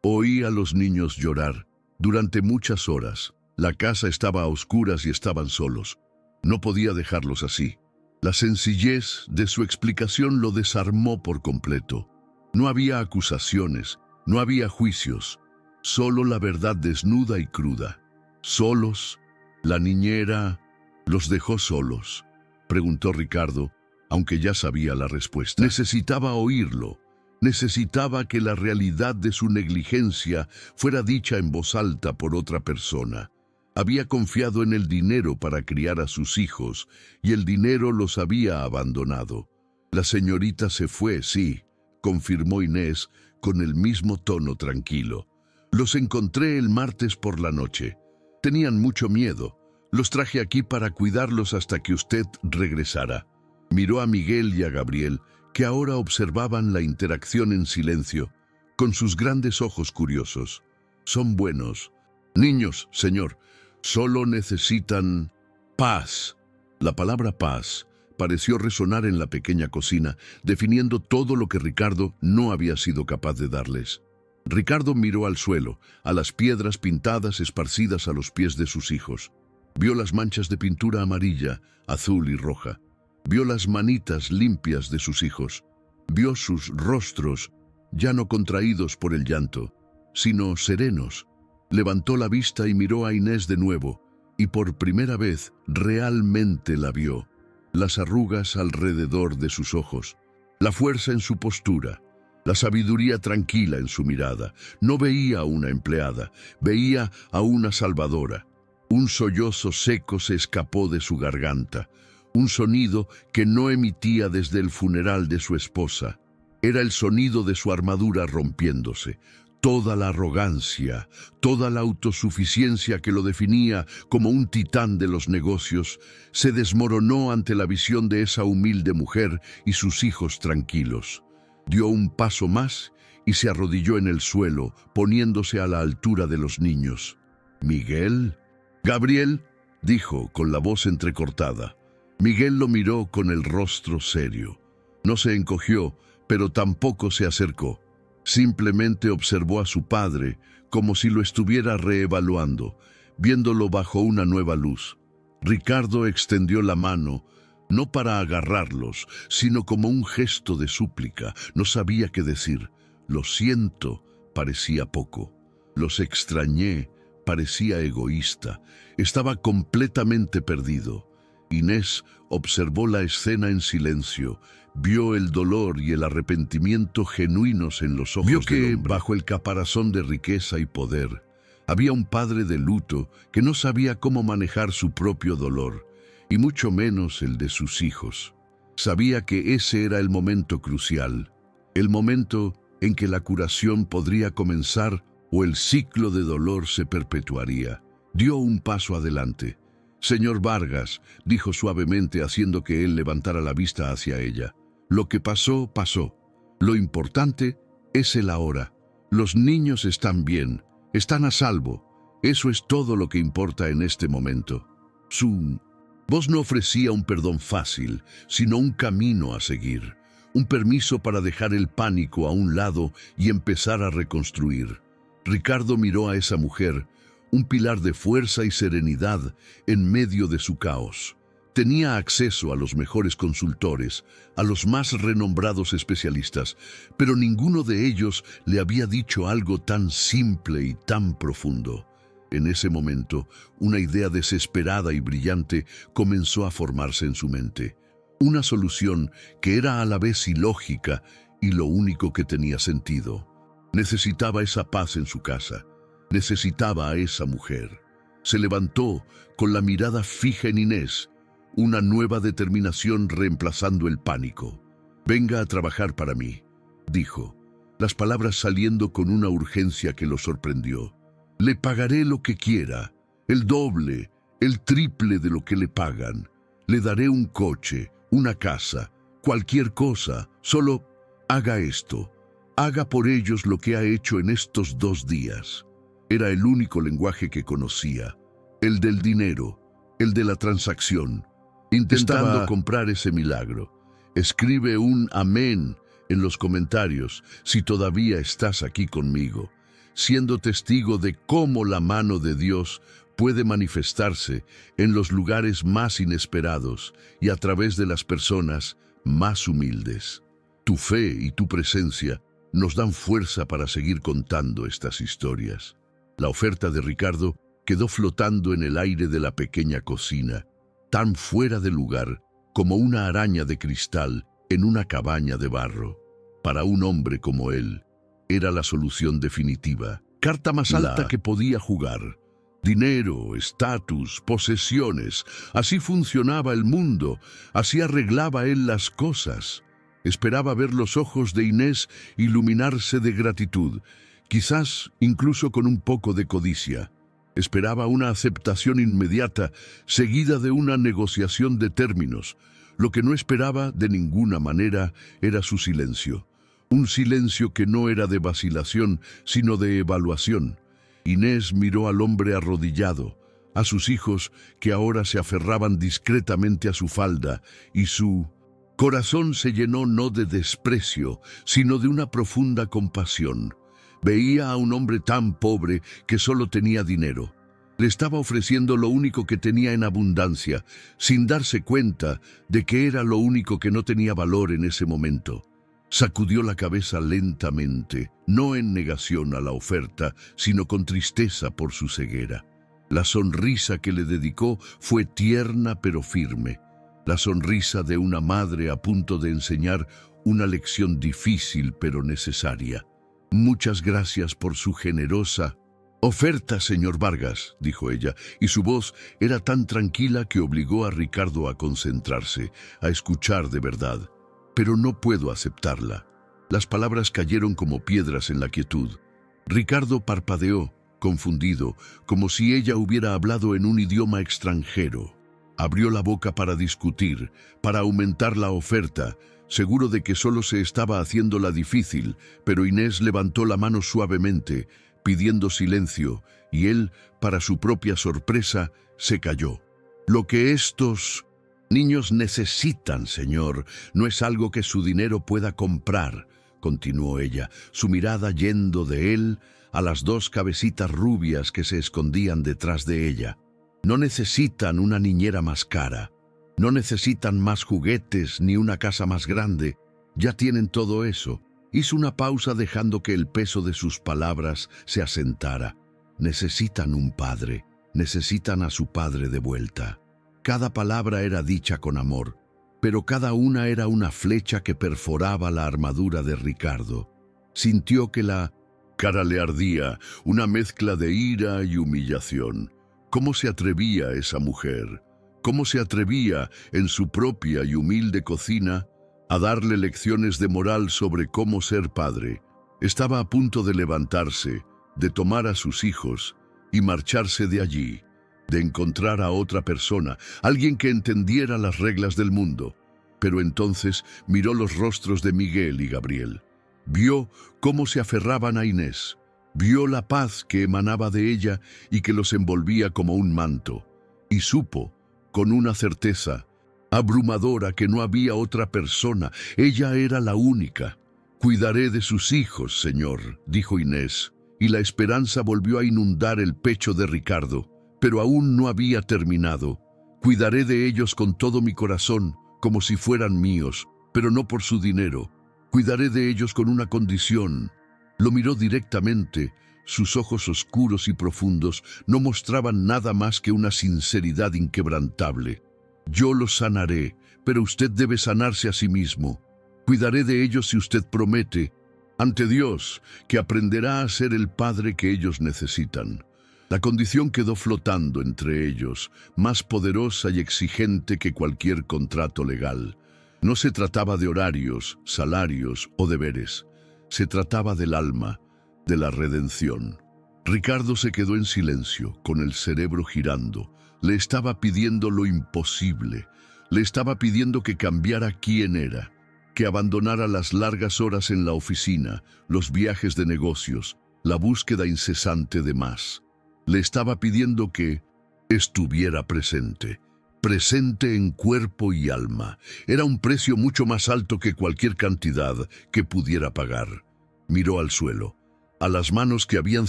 Oí a los niños llorar. Durante muchas horas, la casa estaba a oscuras y estaban solos. No podía dejarlos así. La sencillez de su explicación lo desarmó por completo. No había acusaciones, no había juicios, solo la verdad desnuda y cruda. ¿Solos? ¿La niñera los dejó solos?, preguntó Ricardo, aunque ya sabía la respuesta. Necesitaba oírlo. Necesitaba que la realidad de su negligencia fuera dicha en voz alta por otra persona. Había confiado en el dinero para criar a sus hijos, y el dinero los había abandonado. La señorita se fue, sí, confirmó Inés con el mismo tono tranquilo. Los encontré el martes por la noche. Tenían mucho miedo. Los traje aquí para cuidarlos hasta que usted regresara. Miró a Miguel y a Gabriel, que ahora observaban la interacción en silencio, con sus grandes ojos curiosos. Son buenos. Niños, señor, solo necesitan paz. La palabra paz pareció resonar en la pequeña cocina, definiendo todo lo que Ricardo no había sido capaz de darles. Ricardo miró al suelo, a las piedras pintadas esparcidas a los pies de sus hijos. Vio las manchas de pintura amarilla, azul y roja. Vio las manitas limpias de sus hijos. Vio sus rostros, ya no contraídos por el llanto, sino serenos. Levantó la vista y miró a Inés de nuevo, y por primera vez realmente la vio. Las arrugas alrededor de sus ojos, la fuerza en su postura, la sabiduría tranquila en su mirada. No veía a una empleada, veía a una salvadora. Un sollozo seco se escapó de su garganta, un sonido que no emitía desde el funeral de su esposa. Era el sonido de su armadura rompiéndose. Toda la arrogancia, toda la autosuficiencia que lo definía como un titán de los negocios, se desmoronó ante la visión de esa humilde mujer y sus hijos tranquilos. Dio un paso más y se arrodilló en el suelo, poniéndose a la altura de los niños. «¿Miguel?» «Gabriel», dijo con la voz entrecortada. Miguel lo miró con el rostro serio. No se encogió, pero tampoco se acercó. Simplemente observó a su padre como si lo estuviera reevaluando, viéndolo bajo una nueva luz. Ricardo extendió la mano, no para agarrarlos, sino como un gesto de súplica. No sabía qué decir. «Lo siento», parecía poco. «Los extrañé», parecía egoísta. Estaba completamente perdido. Inés observó la escena en silencio. Vio el dolor y el arrepentimiento genuinos en los ojos del hombre. Vio que, bajo el caparazón de riqueza y poder, había un padre de luto que no sabía cómo manejar su propio dolor, y mucho menos el de sus hijos. Sabía que ese era el momento crucial, el momento en que la curación podría comenzar o el ciclo de dolor se perpetuaría. Dio un paso adelante. «Señor Vargas», dijo suavemente, haciendo que él levantara la vista hacia ella. «Lo que pasó, pasó. Lo importante es el ahora. Los niños están bien, están a salvo. Eso es todo lo que importa en este momento». Su voz no ofrecía un perdón fácil, sino un camino a seguir, un permiso para dejar el pánico a un lado y empezar a reconstruir. Ricardo miró a esa mujer, un pilar de fuerza y serenidad en medio de su caos. Tenía acceso a los mejores consultores, a los más renombrados especialistas, pero ninguno de ellos le había dicho algo tan simple y tan profundo. En ese momento, una idea desesperada y brillante comenzó a formarse en su mente. Una solución que era a la vez ilógica y lo único que tenía sentido. Necesitaba esa paz en su casa. Necesitaba a esa mujer. Se levantó con la mirada fija en Inés, una nueva determinación reemplazando el pánico. «Venga a trabajar para mí», dijo, las palabras saliendo con una urgencia que lo sorprendió. «Le pagaré lo que quiera, el doble, el triple de lo que le pagan. Le daré un coche, una casa, cualquier cosa, solo haga esto. Haga por ellos lo que ha hecho en estos 2 días». Era el único lenguaje que conocía, el del dinero, el de la transacción. Intentando comprar ese milagro. Escribe un amén en los comentarios si todavía estás aquí conmigo, siendo testigo de cómo la mano de Dios puede manifestarse en los lugares más inesperados y a través de las personas más humildes. Tu fe y tu presencia nos dan fuerza para seguir contando estas historias. La oferta de Ricardo quedó flotando en el aire de la pequeña cocina, tan fuera de lugar como una araña de cristal en una cabaña de barro. Para un hombre como él, era la solución definitiva. Carta más alta que podía jugar. Dinero, estatus, posesiones. Así funcionaba el mundo. Así arreglaba él las cosas. Esperaba ver los ojos de Inés iluminarse de gratitud, quizás incluso con un poco de codicia. Esperaba una aceptación inmediata, seguida de una negociación de términos. Lo que no esperaba de ninguna manera era su silencio. Un silencio que no era de vacilación, sino de evaluación. Inés miró al hombre arrodillado, a sus hijos que ahora se aferraban discretamente a su falda, y su corazón se llenó no de desprecio, sino de una profunda compasión. Veía a un hombre tan pobre que solo tenía dinero. Le estaba ofreciendo lo único que tenía en abundancia, sin darse cuenta de que era lo único que no tenía valor en ese momento. Sacudió la cabeza lentamente, no en negación a la oferta, sino con tristeza por su ceguera. La sonrisa que le dedicó fue tierna pero firme. La sonrisa de una madre a punto de enseñar una lección difícil pero necesaria. «Muchas gracias por su generosa oferta, señor Vargas», dijo ella, y su voz era tan tranquila que obligó a Ricardo a concentrarse, a escuchar de verdad. «Pero no puedo aceptarla». Las palabras cayeron como piedras en la quietud. Ricardo parpadeó, confundido, como si ella hubiera hablado en un idioma extranjero. Abrió la boca para discutir, para aumentar la oferta, seguro de que solo se estaba haciéndola difícil, pero Inés levantó la mano suavemente, pidiendo silencio, y él, para su propia sorpresa, se calló. «Lo que estos niños necesitan, señor, no es algo que su dinero pueda comprar», continuó ella, su mirada yendo de él a las dos cabecitas rubias que se escondían detrás de ella. «No necesitan una niñera más cara, no necesitan más juguetes ni una casa más grande, ya tienen todo eso». Hizo una pausa dejando que el peso de sus palabras se asentara. «Necesitan un padre, necesitan a su padre de vuelta». Cada palabra era dicha con amor, pero cada una era una flecha que perforaba la armadura de Ricardo. Sintió que la cara le ardía, una mezcla de ira y humillación. ¿Cómo se atrevía esa mujer? ¿Cómo se atrevía, en su propia y humilde cocina, a darle lecciones de moral sobre cómo ser padre? Estaba a punto de levantarse, de tomar a sus hijos y marcharse de allí, de encontrar a otra persona, alguien que entendiera las reglas del mundo. Pero entonces miró los rostros de Miguel y Gabriel. Vio cómo se aferraban a Inés. Vio la paz que emanaba de ella y que los envolvía como un manto. Y supo, con una certeza abrumadora, que no había otra persona. Ella era la única. «Cuidaré de sus hijos, señor», dijo Inés, y la esperanza volvió a inundar el pecho de Ricardo. Pero aún no había terminado. «Cuidaré de ellos con todo mi corazón, como si fueran míos, pero no por su dinero. Cuidaré de ellos con una condición». Lo miró directamente. Sus ojos oscuros y profundos no mostraban nada más que una sinceridad inquebrantable. «Yo los sanaré, pero usted debe sanarse a sí mismo. Cuidaré de ellos si usted promete, ante Dios, que aprenderá a ser el padre que ellos necesitan». La condición quedó flotando entre ellos, más poderosa y exigente que cualquier contrato legal. No se trataba de horarios, salarios o deberes. Se trataba del alma, de la redención. Ricardo se quedó en silencio, con el cerebro girando. Le estaba pidiendo lo imposible. Le estaba pidiendo que cambiara quién era, que abandonara las largas horas en la oficina, los viajes de negocios, la búsqueda incesante de más. Le estaba pidiendo que estuviera presente, presente en cuerpo y alma. Era un precio mucho más alto que cualquier cantidad que pudiera pagar. Miró al suelo, a las manos que habían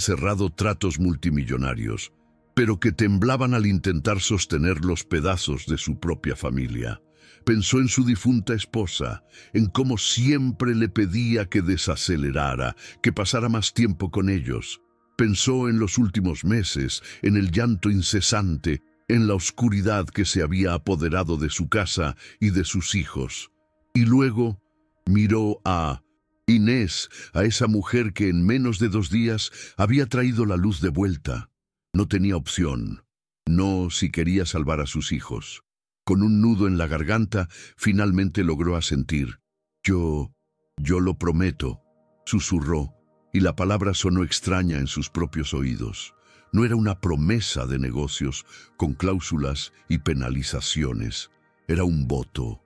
cerrado tratos multimillonarios, pero que temblaban al intentar sostener los pedazos de su propia familia. Pensó en su difunta esposa, en cómo siempre le pedía que desacelerara, que pasara más tiempo con ellos. Pensó en los últimos meses, en el llanto incesante, en la oscuridad que se había apoderado de su casa y de sus hijos. Y luego miró a Inés, a esa mujer que en menos de 2 días había traído la luz de vuelta. No tenía opción. No si quería salvar a sus hijos. Con un nudo en la garganta, finalmente logró asentir. Yo lo prometo, susurró, y la palabra sonó extraña en sus propios oídos. No era una promesa de negocios con cláusulas y penalizaciones. Era un voto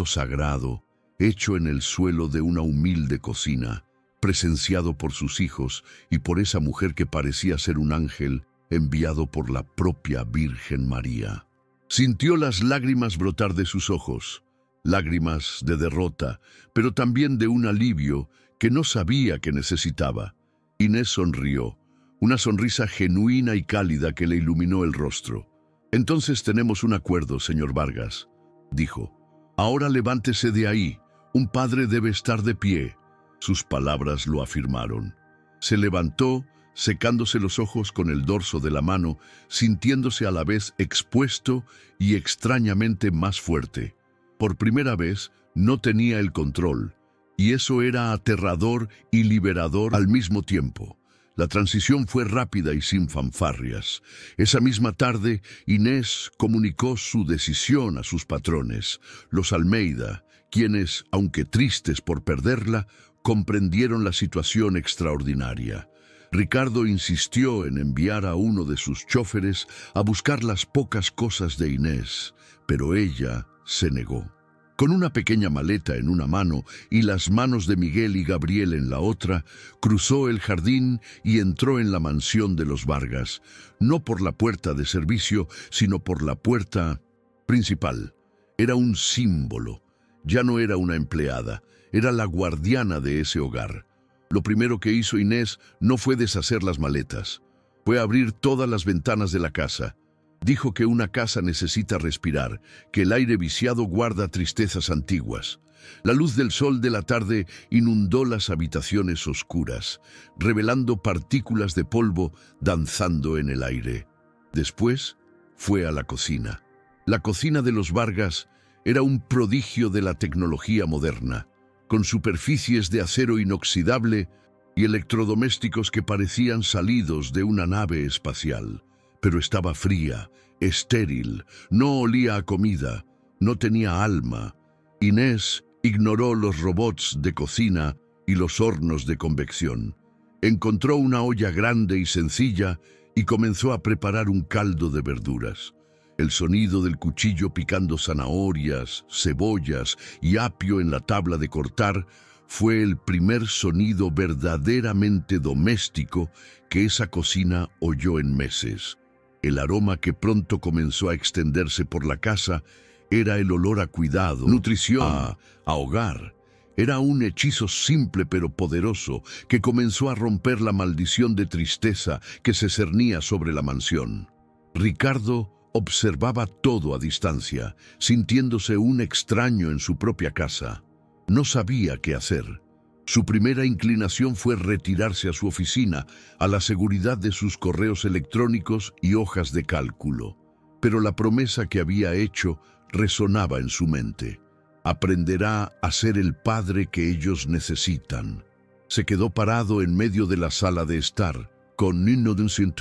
sagrado, hecho en el suelo de una humilde cocina, presenciado por sus hijos y por esa mujer que parecía ser un ángel enviado por la propia Virgen María. Sintió las lágrimas brotar de sus ojos, lágrimas de derrota, pero también de un alivio que no sabía que necesitaba. Inés sonrió, una sonrisa genuina y cálida que le iluminó el rostro. «Entonces tenemos un acuerdo, señor Vargas», dijo. «Ahora levántese de ahí. Un padre debe estar de pie». Sus palabras lo afirmaron. Se levantó, secándose los ojos con el dorso de la mano, sintiéndose a la vez expuesto y extrañamente más fuerte. Por primera vez no tenía el control, y eso era aterrador y liberador al mismo tiempo. La transición fue rápida y sin fanfarrias. Esa misma tarde, Inés comunicó su decisión a sus patrones, los Almeida, quienes, aunque tristes por perderla, comprendieron la situación extraordinaria. Ricardo insistió en enviar a uno de sus chóferes a buscar las pocas cosas de Inés, pero ella se negó. Con una pequeña maleta en una mano y las manos de Miguel y Gabriel en la otra, cruzó el jardín y entró en la mansión de los Vargas, no por la puerta de servicio, sino por la puerta principal. Era un símbolo. Ya no era una empleada, era la guardiana de ese hogar. Lo primero que hizo Inés no fue deshacer las maletas, fue abrir todas las ventanas de la casa. Dijo que una casa necesita respirar, que el aire viciado guarda tristezas antiguas. La luz del sol de la tarde inundó las habitaciones oscuras, revelando partículas de polvo danzando en el aire. Después fue a la cocina. La cocina de los Vargas era un prodigio de la tecnología moderna, con superficies de acero inoxidable y electrodomésticos que parecían salidos de una nave espacial. Pero estaba fría, estéril, no olía a comida, no tenía alma. Inés ignoró los robots de cocina y los hornos de convección. Encontró una olla grande y sencilla y comenzó a preparar un caldo de verduras. El sonido del cuchillo picando zanahorias, cebollas y apio en la tabla de cortar fue el primer sonido verdaderamente doméstico que esa cocina oyó en meses. El aroma que pronto comenzó a extenderse por la casa era el olor a cuidado, nutrición, a hogar. Era un hechizo simple pero poderoso que comenzó a romper la maldición de tristeza que se cernía sobre la mansión. Ricardo observaba todo a distancia, sintiéndose un extraño en su propia casa. No sabía qué hacer. Su primera inclinación fue retirarse a su oficina, a la seguridad de sus correos electrónicos y hojas de cálculo. Pero la promesa que había hecho resonaba en su mente. Aprenderá a ser el padre que ellos necesitan. Se quedó parado en medio de la sala de estar, con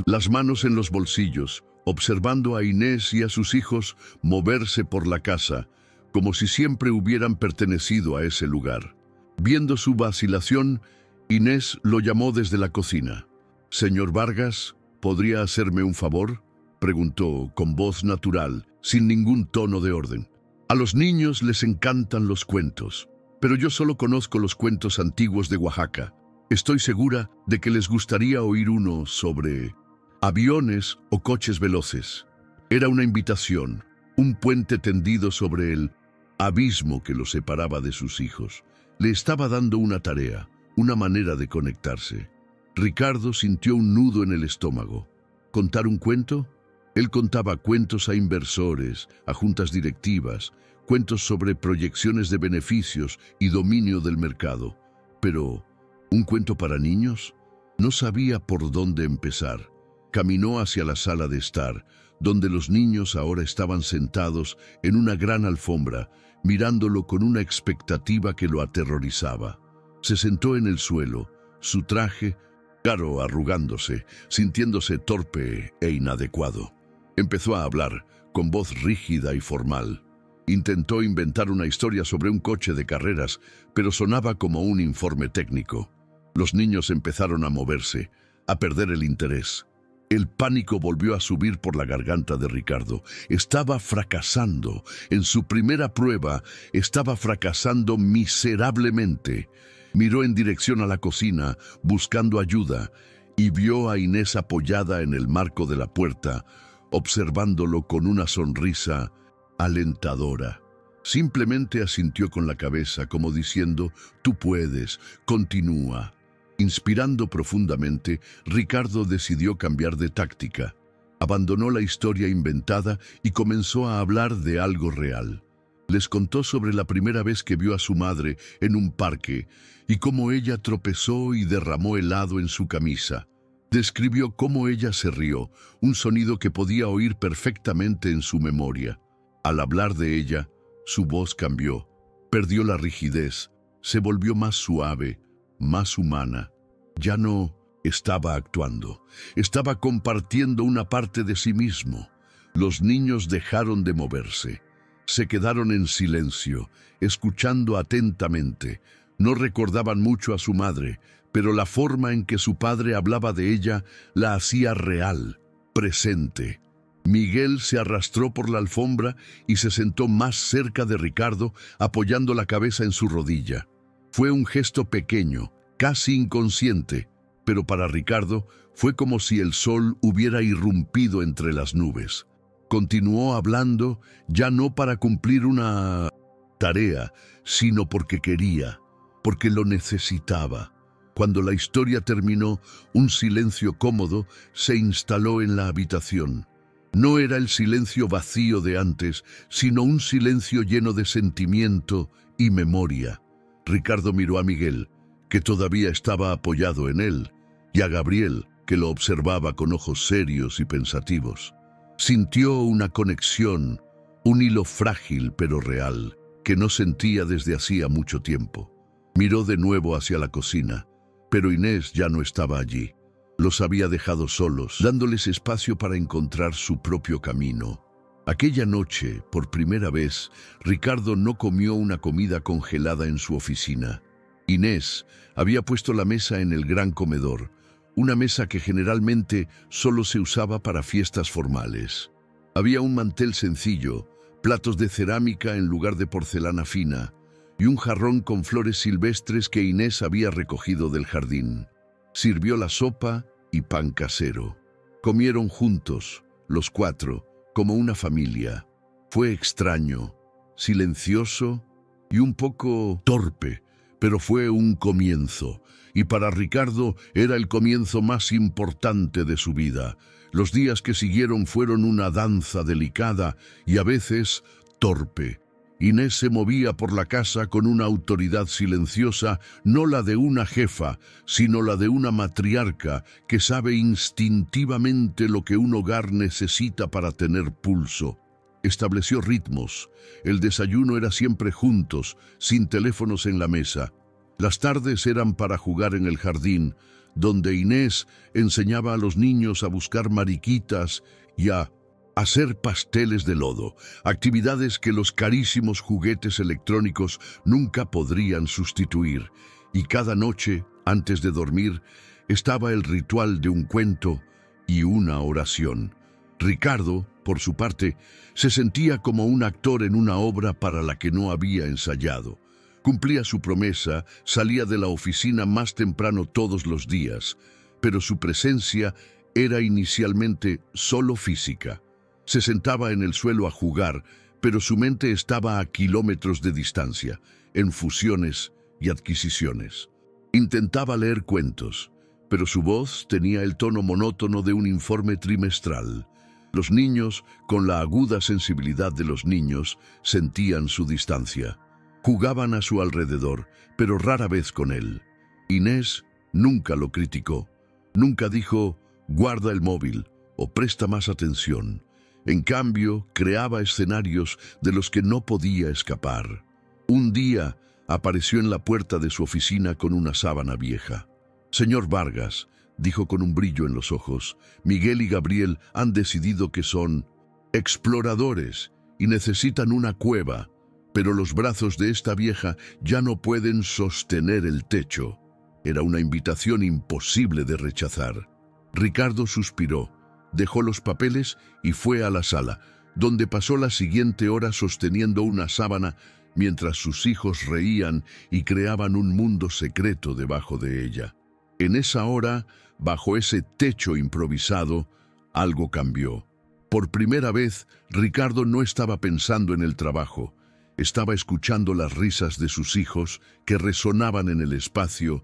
las manos en los bolsillos, observando a Inés y a sus hijos moverse por la casa, como si siempre hubieran pertenecido a ese lugar. Viendo su vacilación, Inés lo llamó desde la cocina. «Señor Vargas, ¿podría hacerme un favor?», preguntó con voz natural, sin ningún tono de orden. «A los niños les encantan los cuentos, pero yo solo conozco los cuentos antiguos de Oaxaca. Estoy segura de que les gustaría oír uno sobre aviones o coches veloces». Era una invitación, un puente tendido sobre el abismo que los separaba de sus hijos. Le estaba dando una tarea, una manera de conectarse. Ricardo sintió un nudo en el estómago. ¿Contar un cuento? Él contaba cuentos a inversores, a juntas directivas, cuentos sobre proyecciones de beneficios y dominio del mercado. Pero, ¿un cuento para niños? No sabía por dónde empezar. Caminó hacia la sala de estar, donde los niños ahora estaban sentados en una gran alfombra, mirándolo con una expectativa que lo aterrorizaba. Se sentó en el suelo, su traje caro arrugándose, sintiéndose torpe e inadecuado. Empezó a hablar, con voz rígida y formal. Intentó inventar una historia sobre un coche de carreras, pero sonaba como un informe técnico. Los niños empezaron a moverse, a perder el interés. El pánico volvió a subir por la garganta de Ricardo. Estaba fracasando. En su primera prueba, estaba fracasando miserablemente. Miró en dirección a la cocina, buscando ayuda, y vio a Inés apoyada en el marco de la puerta, observándolo con una sonrisa alentadora. Simplemente asintió con la cabeza, como diciendo, «Tú puedes, continúa». Inspirando profundamente, Ricardo decidió cambiar de táctica. Abandonó la historia inventada y comenzó a hablar de algo real. Les contó sobre la primera vez que vio a su madre en un parque y cómo ella tropezó y derramó helado en su camisa. Describió cómo ella se rió, un sonido que podía oír perfectamente en su memoria. Al hablar de ella, su voz cambió, perdió la rigidez, se volvió más suave, más humana. Ya no estaba actuando, estaba compartiendo una parte de sí mismo. Los niños dejaron de moverse. Se quedaron en silencio, escuchando atentamente. No recordaban mucho a su madre, pero la forma en que su padre hablaba de ella la hacía real, presente. Miguel se arrastró por la alfombra y se sentó más cerca de Ricardo, apoyando la cabeza en su rodilla. Fue un gesto pequeño, casi inconsciente, pero para Ricardo fue como si el sol hubiera irrumpido entre las nubes. Continuó hablando, ya no para cumplir una tarea, sino porque quería, porque lo necesitaba. Cuando la historia terminó, un silencio cómodo se instaló en la habitación. No era el silencio vacío de antes, sino un silencio lleno de sentimiento y memoria. Ricardo miró a Miguel, que todavía estaba apoyado en él, y a Gabriel, que lo observaba con ojos serios y pensativos. Sintió una conexión, un hilo frágil pero real, que no sentía desde hacía mucho tiempo. Miró de nuevo hacia la cocina, pero Inés ya no estaba allí. Los había dejado solos, dándoles espacio para encontrar su propio camino. Aquella noche, por primera vez, Ricardo no comió una comida congelada en su oficina. Inés había puesto la mesa en el gran comedor, una mesa que generalmente solo se usaba para fiestas formales. Había un mantel sencillo, platos de cerámica en lugar de porcelana fina, y un jarrón con flores silvestres que Inés había recogido del jardín. Sirvió la sopa y pan casero. Comieron juntos, los cuatro, como una familia. Fue extraño, silencioso y un poco torpe, pero fue un comienzo, y para Ricardo era el comienzo más importante de su vida. Los días que siguieron fueron una danza delicada y a veces torpe. Inés se movía por la casa con una autoridad silenciosa, no la de una jefa, sino la de una matriarca que sabe instintivamente lo que un hogar necesita para tener pulso. Estableció ritmos. El desayuno era siempre juntos, sin teléfonos en la mesa. Las tardes eran para jugar en el jardín, donde Inés enseñaba a los niños a buscar mariquitas y a hacer pasteles de lodo, actividades que los carísimos juguetes electrónicos nunca podrían sustituir. Y cada noche, antes de dormir, estaba el ritual de un cuento y una oración. Ricardo, por su parte, se sentía como un actor en una obra para la que no había ensayado. Cumplía su promesa, salía de la oficina más temprano todos los días, pero su presencia era inicialmente solo física. Se sentaba en el suelo a jugar, pero su mente estaba a kilómetros de distancia, en fusiones y adquisiciones. Intentaba leer cuentos, pero su voz tenía el tono monótono de un informe trimestral. Los niños, con la aguda sensibilidad de los niños, sentían su distancia. Jugaban a su alrededor, pero rara vez con él. Inés nunca lo criticó. Nunca dijo, guarda el móvil o presta más atención. En cambio, creaba escenarios de los que no podía escapar. Un día, apareció en la puerta de su oficina con una sábana vieja. «Señor Vargas», dijo con un brillo en los ojos, «Miguel y Gabriel han decidido que son exploradores y necesitan una cueva, pero los brazos de esta vieja ya no pueden sostener el techo». Era una invitación imposible de rechazar. Ricardo suspiró, dejó los papeles y fue a la sala, donde pasó la siguiente hora sosteniendo una sábana mientras sus hijos reían y creaban un mundo secreto debajo de ella. En esa hora, bajo ese techo improvisado, algo cambió. Por primera vez, Ricardo no estaba pensando en el trabajo. Estaba escuchando las risas de sus hijos que resonaban en el espacio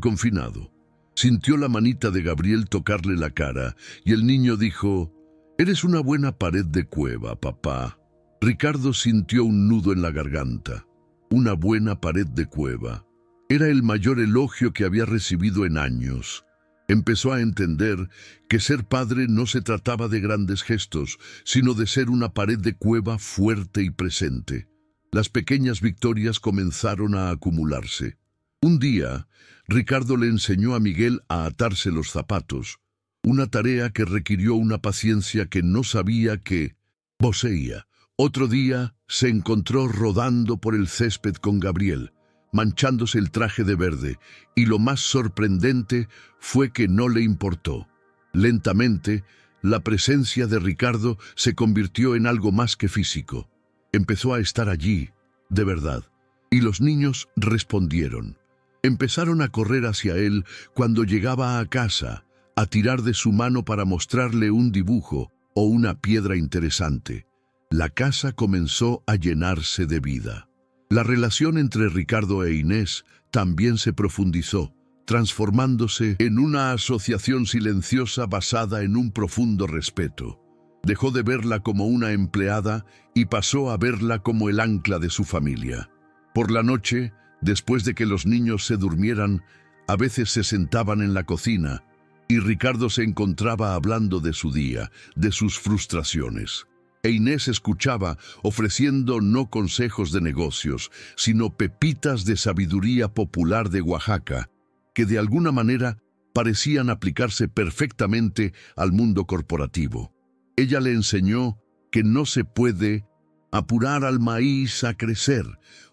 confinado. Sintió la manita de Gabriel tocarle la cara y el niño dijo: «Eres una buena pared de cueva, papá». Ricardo sintió un nudo en la garganta. Una buena pared de cueva. Era el mayor elogio que había recibido en años. Empezó a entender que ser padre no se trataba de grandes gestos, sino de ser una pared de cueva fuerte y presente. Las pequeñas victorias comenzaron a acumularse. Un día, Ricardo le enseñó a Miguel a atarse los zapatos, una tarea que requirió una paciencia que no sabía que poseía. Otro día se encontró rodando por el césped con Gabriel, manchándose el traje de verde, y lo más sorprendente fue que no le importó. Lentamente, la presencia de Ricardo se convirtió en algo más que físico. Empezó a estar allí, de verdad, y los niños respondieron. Empezaron a correr hacia él cuando llegaba a casa, a tirar de su mano para mostrarle un dibujo o una piedra interesante. La casa comenzó a llenarse de vida. La relación entre Ricardo e Inés también se profundizó, transformándose en una asociación silenciosa basada en un profundo respeto. Dejó de verla como una empleada y pasó a verla como el ancla de su familia. Por la noche, después de que los niños se durmieran, a veces se sentaban en la cocina y Ricardo se encontraba hablando de su día, de sus frustraciones. E Inés escuchaba, ofreciendo no consejos de negocios, sino pepitas de sabiduría popular de Oaxaca, que de alguna manera parecían aplicarse perfectamente al mundo corporativo. Ella le enseñó que no se puede apurar al maíz a crecer,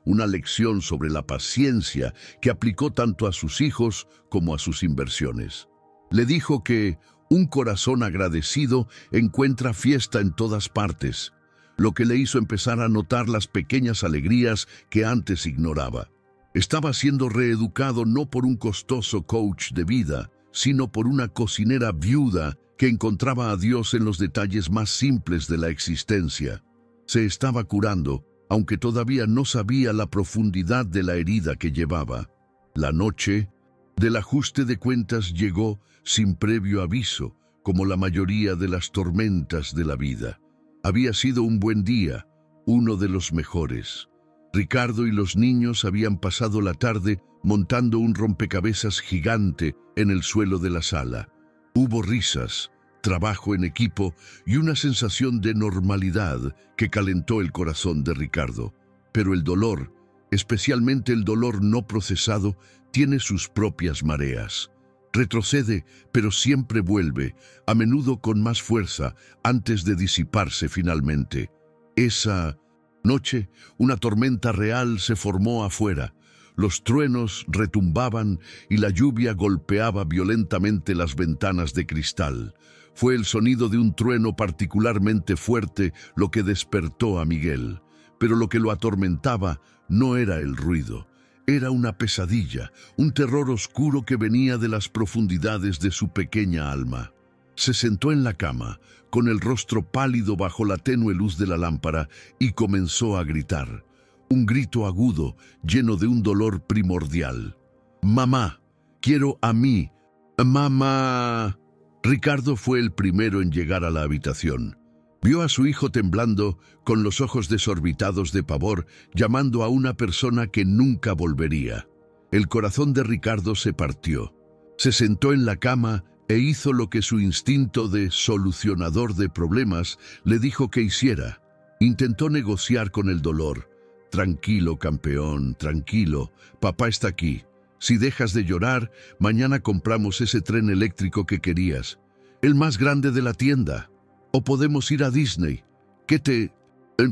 una lección sobre la paciencia que aplicó tanto a sus hijos como a sus inversiones. Le dijo que un corazón agradecido encuentra fiesta en todas partes, lo que le hizo empezar a notar las pequeñas alegrías que antes ignoraba. Estaba siendo reeducado no por un costoso coach de vida, sino por una cocinera viuda que encontraba a Dios en los detalles más simples de la existencia. Se estaba curando, aunque todavía no sabía la profundidad de la herida que llevaba. La noche del ajuste de cuentas llegó sin previo aviso, como la mayoría de las tormentas de la vida. Había sido un buen día, uno de los mejores. Ricardo y los niños habían pasado la tarde montando un rompecabezas gigante en el suelo de la sala. Hubo risas, trabajo en equipo y una sensación de normalidad que calentó el corazón de Ricardo. Pero el dolor, especialmente el dolor no procesado, tiene sus propias mareas. Retrocede, pero siempre vuelve, a menudo con más fuerza, antes de disiparse finalmente. Esa noche, una tormenta real se formó afuera. Los truenos retumbaban y la lluvia golpeaba violentamente las ventanas de cristal. Fue el sonido de un trueno particularmente fuerte lo que despertó a Miguel. Pero lo que lo atormentaba no era el ruido. Era una pesadilla, un terror oscuro que venía de las profundidades de su pequeña alma. Se sentó en la cama, con el rostro pálido bajo la tenue luz de la lámpara, y comenzó a gritar. Un grito agudo, lleno de un dolor primordial. «Mamá, quiero a mí. Mamá». Ricardo fue el primero en llegar a la habitación. Vio a su hijo temblando, con los ojos desorbitados de pavor, llamando a una persona que nunca volvería. El corazón de Ricardo se partió. Se sentó en la cama e hizo lo que su instinto de solucionador de problemas le dijo que hiciera. Intentó negociar con el dolor, Tranquilo, campeón, tranquilo. Papá está aquí. Si dejas de llorar, mañana compramos ese tren eléctrico que querías. El más grande de la tienda. O podemos ir a Disney. ¿Qué te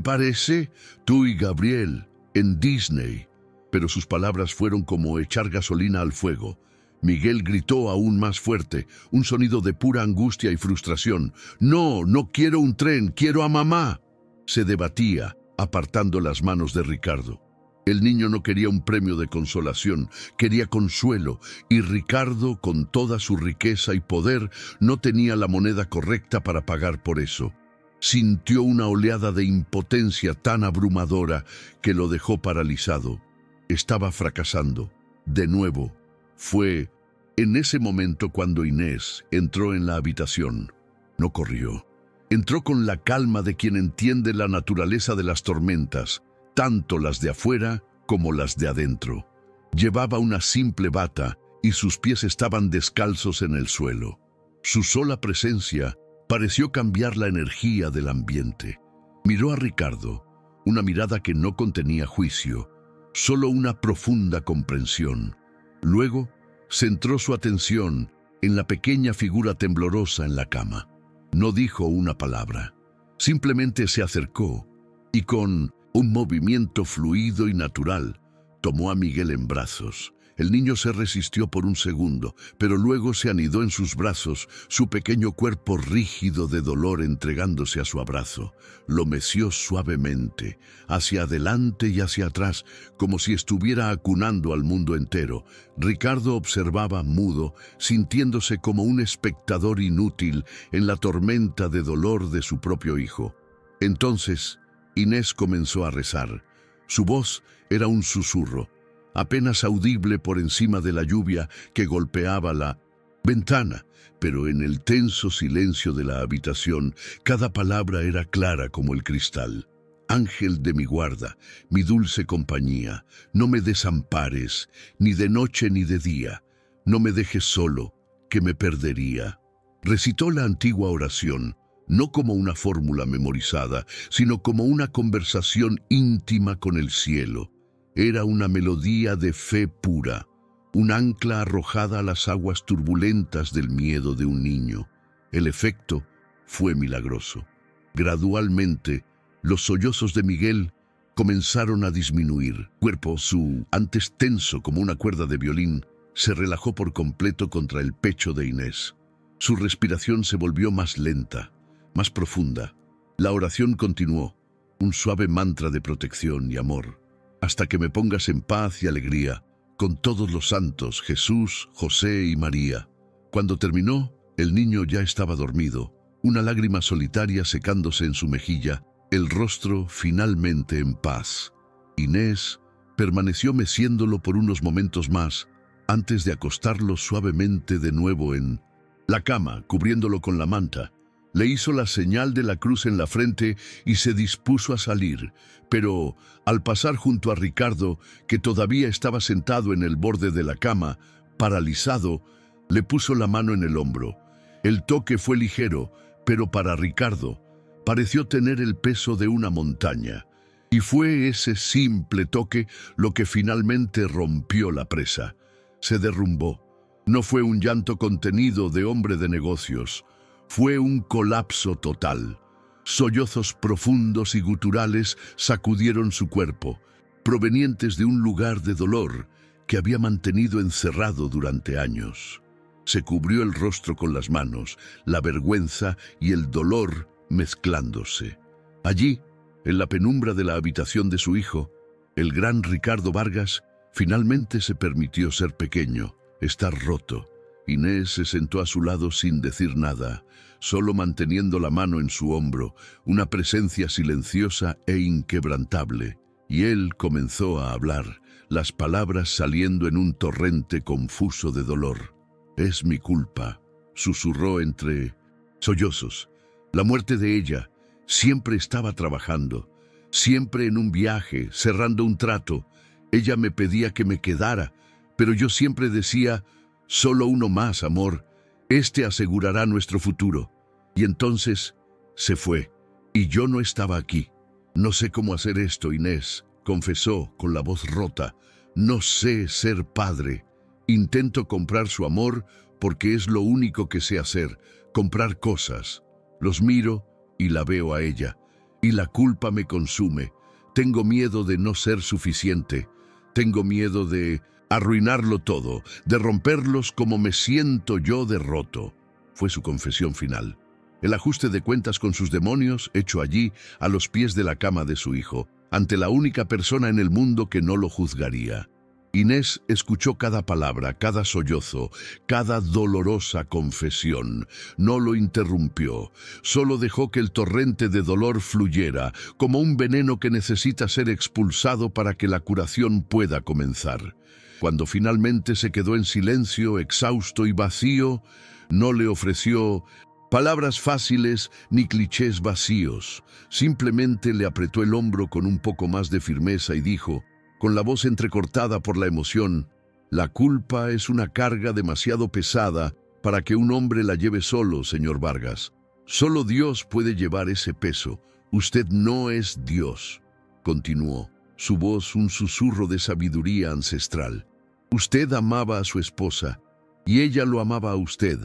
parece? Tú y Gabriel, en Disney. Pero sus palabras fueron como echar gasolina al fuego. Miguel gritó aún más fuerte, un sonido de pura angustia y frustración. No, no quiero un tren, quiero a mamá. Se debatía, apartando las manos de Ricardo. El niño no quería un premio de consolación, quería consuelo, y Ricardo, con toda su riqueza y poder, no tenía la moneda correcta para pagar por eso. Sintió una oleada de impotencia tan abrumadora que lo dejó paralizado. Estaba fracasando. De nuevo. Fue en ese momento cuando Inés entró en la habitación. No corrió. Entró con la calma de quien entiende la naturaleza de las tormentas, tanto las de afuera como las de adentro. Llevaba una simple bata y sus pies estaban descalzos en el suelo. Su sola presencia pareció cambiar la energía del ambiente. Miró a Ricardo, una mirada que no contenía juicio, solo una profunda comprensión. Luego, centró su atención en la pequeña figura temblorosa en la cama. No dijo una palabra. Simplemente se acercó y con un movimiento fluido y natural tomó a Miguel en brazos. El niño se resistió por un segundo, pero luego se anidó en sus brazos, su pequeño cuerpo rígido de dolor entregándose a su abrazo. Lo meció suavemente, hacia adelante y hacia atrás, como si estuviera acunando al mundo entero. Ricardo observaba mudo, sintiéndose como un espectador inútil en la tormenta de dolor de su propio hijo. Entonces, Inés comenzó a rezar. Su voz era un susurro, apenas audible por encima de la lluvia que golpeaba la ventana, pero en el tenso silencio de la habitación, cada palabra era clara como el cristal. Ángel de mi guarda, mi dulce compañía, no me desampares, ni de noche ni de día, no me dejes solo, que me perdería. Recitó la antigua oración, no como una fórmula memorizada, sino como una conversación íntima con el cielo. Era una melodía de fe pura, un ancla arrojada a las aguas turbulentas del miedo de un niño. El efecto fue milagroso. Gradualmente, los sollozos de Miguel comenzaron a disminuir. Cuerpo, su antes tenso como una cuerda de violín, se relajó por completo contra el pecho de Inés. Su respiración se volvió más lenta, más profunda. La oración continuó, un suave mantra de protección y amor. Hasta que me pongas en paz y alegría, con todos los santos, Jesús, José y María. Cuando terminó, el niño ya estaba dormido, una lágrima solitaria secándose en su mejilla, el rostro finalmente en paz. Inés permaneció meciéndolo por unos momentos más, antes de acostarlo suavemente de nuevo en la cama, cubriéndolo con la manta. Le hizo la señal de la cruz en la frente y se dispuso a salir, pero al pasar junto a Ricardo, que todavía estaba sentado en el borde de la cama, paralizado, le puso la mano en el hombro. El toque fue ligero, pero para Ricardo pareció tener el peso de una montaña, y fue ese simple toque lo que finalmente rompió la presa. Se derrumbó. No fue un llanto contenido de hombre de negocios. Fue un colapso total. Sollozos profundos y guturales sacudieron su cuerpo, provenientes de un lugar de dolor que había mantenido encerrado durante años. Se cubrió el rostro con las manos, la vergüenza y el dolor mezclándose. Allí, en la penumbra de la habitación de su hijo, el gran Ricardo Vargas finalmente se permitió ser pequeño, estar roto. Inés se sentó a su lado sin decir nada, solo manteniendo la mano en su hombro, una presencia silenciosa e inquebrantable. Y él comenzó a hablar, las palabras saliendo en un torrente confuso de dolor. «Es mi culpa», susurró entre sollozos. La muerte de ella. Siempre estaba trabajando, siempre en un viaje, cerrando un trato. Ella me pedía que me quedara, pero yo siempre decía: «Solo uno más, amor. Este asegurará nuestro futuro». Y entonces se fue, y yo no estaba aquí. «No sé cómo hacer esto, Inés», confesó con la voz rota. No sé ser padre. Intento comprar su amor porque es lo único que sé hacer, comprar cosas. Los miro y la veo a ella, y la culpa me consume. Tengo miedo de no ser suficiente. Tengo miedo de arruinarlo todo, de romperlos como me siento yo de roto. Fue su confesión final. El ajuste de cuentas con sus demonios hecho allí, a los pies de la cama de su hijo, ante la única persona en el mundo que no lo juzgaría. Inés escuchó cada palabra, cada sollozo, cada dolorosa confesión. No lo interrumpió, solo dejó que el torrente de dolor fluyera, como un veneno que necesita ser expulsado para que la curación pueda comenzar. Cuando finalmente se quedó en silencio, exhausto y vacío, no le ofreció palabras fáciles ni clichés vacíos. Simplemente le apretó el hombro con un poco más de firmeza y dijo, con la voz entrecortada por la emoción, la culpa es una carga demasiado pesada para que un hombre la lleve solo, señor Vargas. Solo Dios puede llevar ese peso. Usted no es Dios, continuó, su voz un susurro de sabiduría ancestral. Usted amaba a su esposa y ella lo amaba a usted.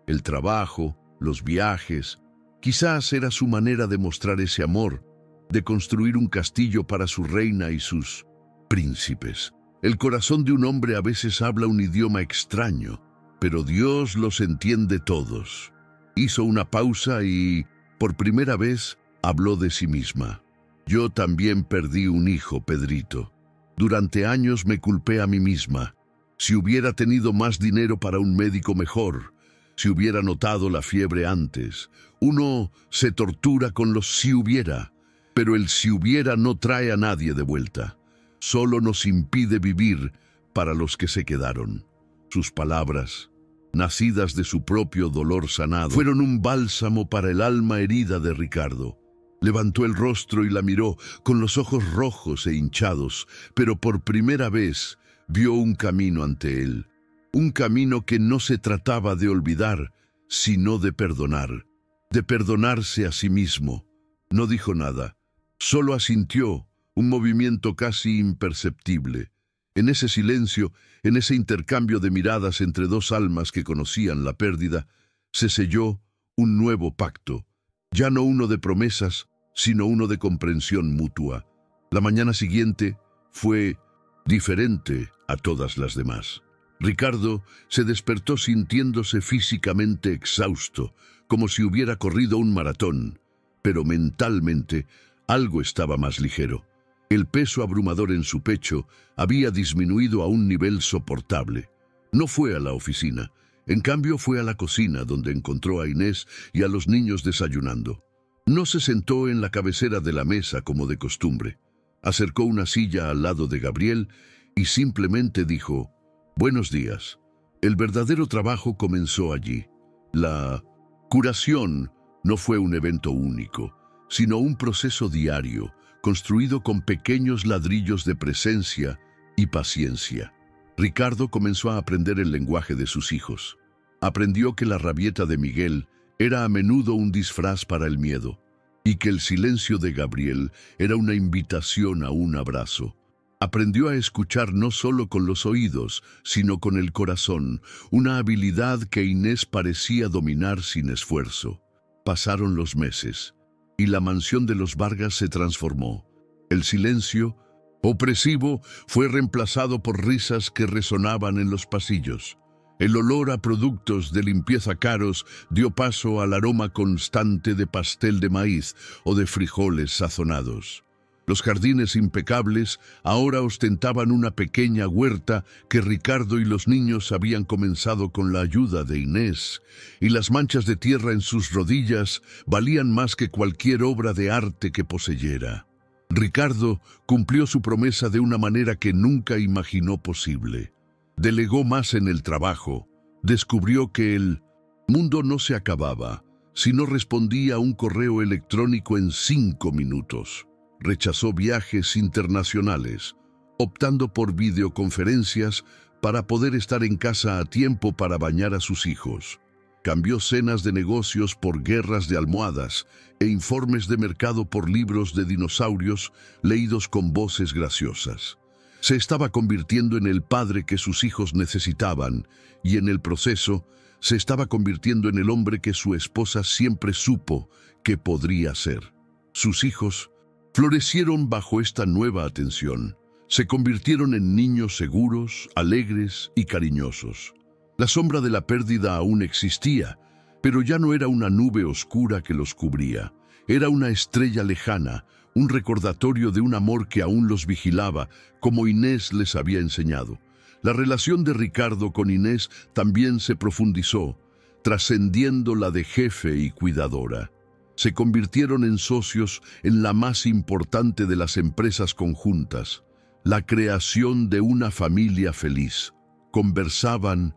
El trabajo, los viajes, quizás era su manera de mostrar ese amor, de construir un castillo para su reina y sus príncipes. El corazón de un hombre a veces habla un idioma extraño, pero Dios los entiende todos. Hizo una pausa y, por primera vez, habló de sí misma. Yo también perdí un hijo, Pedrito. Durante años me culpé a mí misma. Si hubiera tenido más dinero para un médico mejor, si hubiera notado la fiebre antes. Uno se tortura con los si hubiera, pero el si hubiera no trae a nadie de vuelta. Solo nos impide vivir para los que se quedaron. Sus palabras, nacidas de su propio dolor sanado, fueron un bálsamo para el alma herida de Ricardo. Levantó el rostro y la miró con los ojos rojos e hinchados, pero por primera vez vio un camino ante él. Un camino que no se trataba de olvidar, sino de perdonarse a sí mismo. No dijo nada, solo asintió, un movimiento casi imperceptible. En ese silencio, en ese intercambio de miradas entre dos almas que conocían la pérdida, se selló un nuevo pacto, ya no uno de promesas, sino uno de comprensión mutua. La mañana siguiente fue diferente a todas las demás. Ricardo se despertó sintiéndose físicamente exhausto, como si hubiera corrido un maratón, pero mentalmente algo estaba más ligero. El peso abrumador en su pecho había disminuido a un nivel soportable. No fue a la oficina, en cambio fue a la cocina donde encontró a Inés y a los niños desayunando. No se sentó en la cabecera de la mesa como de costumbre. Acercó una silla al lado de Gabriel y simplemente dijo, «Buenos días». El verdadero trabajo comenzó allí. La curación no fue un evento único, sino un proceso diario, construido con pequeños ladrillos de presencia y paciencia. Ricardo comenzó a aprender el lenguaje de sus hijos. Aprendió que la rabieta de Miguel era a menudo un disfraz para el miedo, y que el silencio de Gabriel era una invitación a un abrazo. Aprendió a escuchar no solo con los oídos, sino con el corazón, una habilidad que Inés parecía dominar sin esfuerzo. Pasaron los meses, y la mansión de los Vargas se transformó. El silencio, opresivo, fue reemplazado por risas que resonaban en los pasillos. El olor a productos de limpieza caros dio paso al aroma constante de pastel de maíz o de frijoles sazonados. Los jardines impecables ahora ostentaban una pequeña huerta que Ricardo y los niños habían comenzado con la ayuda de Inés, y las manchas de tierra en sus rodillas valían más que cualquier obra de arte que poseyera. Ricardo cumplió su promesa de una manera que nunca imaginó posible. Delegó más en el trabajo, descubrió que el mundo no se acababa si no respondía a un correo electrónico en 5 minutos. Rechazó viajes internacionales, optando por videoconferencias para poder estar en casa a tiempo para bañar a sus hijos. Cambió cenas de negocios por guerras de almohadas e informes de mercado por libros de dinosaurios leídos con voces graciosas. Se estaba convirtiendo en el padre que sus hijos necesitaban y en el proceso se estaba convirtiendo en el hombre que su esposa siempre supo que podría ser. Sus hijos florecieron bajo esta nueva atención. Se convirtieron en niños seguros, alegres y cariñosos. La sombra de la pérdida aún existía, pero ya no era una nube oscura que los cubría. Era una estrella lejana, un recordatorio de un amor que aún los vigilaba, como Inés les había enseñado. La relación de Ricardo con Inés también se profundizó, trascendiendo la de jefe y cuidadora. Se convirtieron en socios en la más importante de las empresas conjuntas, la creación de una familia feliz. Conversaban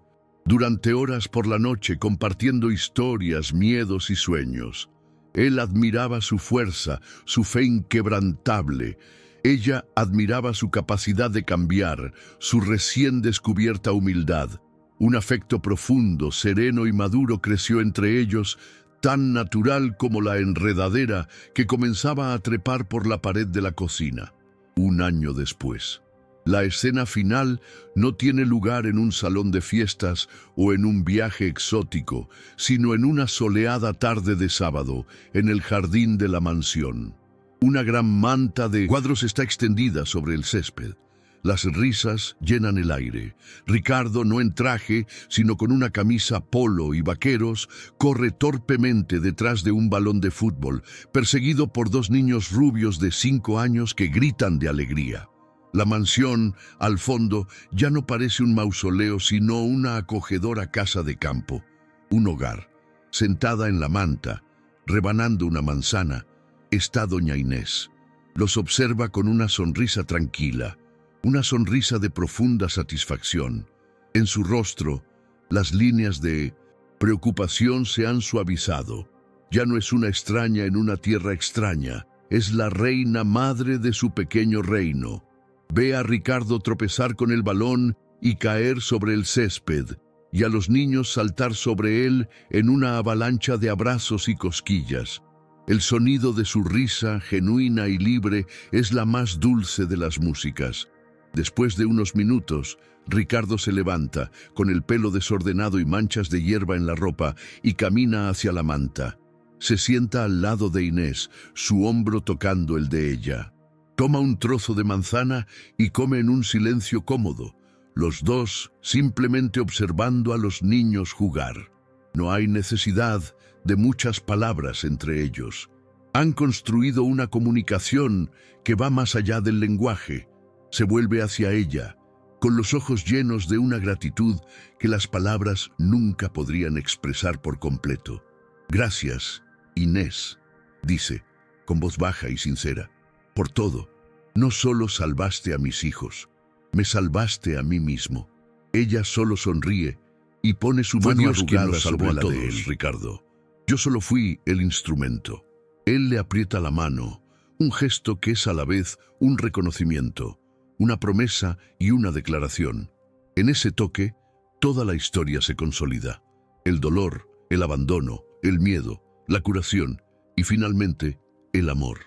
durante horas por la noche, compartiendo historias, miedos y sueños. Él admiraba su fuerza, su fe inquebrantable. Ella admiraba su capacidad de cambiar, su recién descubierta humildad. Un afecto profundo, sereno y maduro creció entre ellos, tan natural como la enredadera que comenzaba a trepar por la pared de la cocina. Un año después. La escena final no tiene lugar en un salón de fiestas o en un viaje exótico, sino en una soleada tarde de sábado, en el jardín de la mansión. Una gran manta de cuadros está extendida sobre el césped. Las risas llenan el aire. Ricardo, no en traje, sino con una camisa polo y vaqueros, corre torpemente detrás de un balón de fútbol, perseguido por dos niños rubios de 5 años que gritan de alegría. La mansión, al fondo, ya no parece un mausoleo, sino una acogedora casa de campo. Un hogar. Sentada en la manta, rebanando una manzana, está doña Inés. Los observa con una sonrisa tranquila, una sonrisa de profunda satisfacción. En su rostro, las líneas de preocupación se han suavizado. Ya no es una extraña en una tierra extraña, es la reina madre de su pequeño reino. Ve a Ricardo tropezar con el balón y caer sobre el césped, y a los niños saltar sobre él en una avalancha de abrazos y cosquillas. El sonido de su risa, genuina y libre, es la más dulce de las músicas. Después de unos minutos, Ricardo se levanta, con el pelo desordenado y manchas de hierba en la ropa, y camina hacia la manta. Se sienta al lado de Inés, su hombro tocando el de ella. Toma un trozo de manzana y come en un silencio cómodo, los dos simplemente observando a los niños jugar. No hay necesidad de muchas palabras entre ellos. Han construido una comunicación que va más allá del lenguaje. Se vuelve hacia ella, con los ojos llenos de una gratitud que las palabras nunca podrían expresar por completo. «Gracias, Inés», dice, con voz baja y sincera. «Por todo. No solo salvaste a mis hijos, me salvaste a mí mismo». Ella solo sonríe y pone su mano arrugada sobre la de él. «Ricardo, yo solo fui el instrumento». Él le aprieta la mano, un gesto que es a la vez un reconocimiento, una promesa y una declaración. En ese toque, toda la historia se consolida. El dolor, el abandono, el miedo, la curación y finalmente el amor.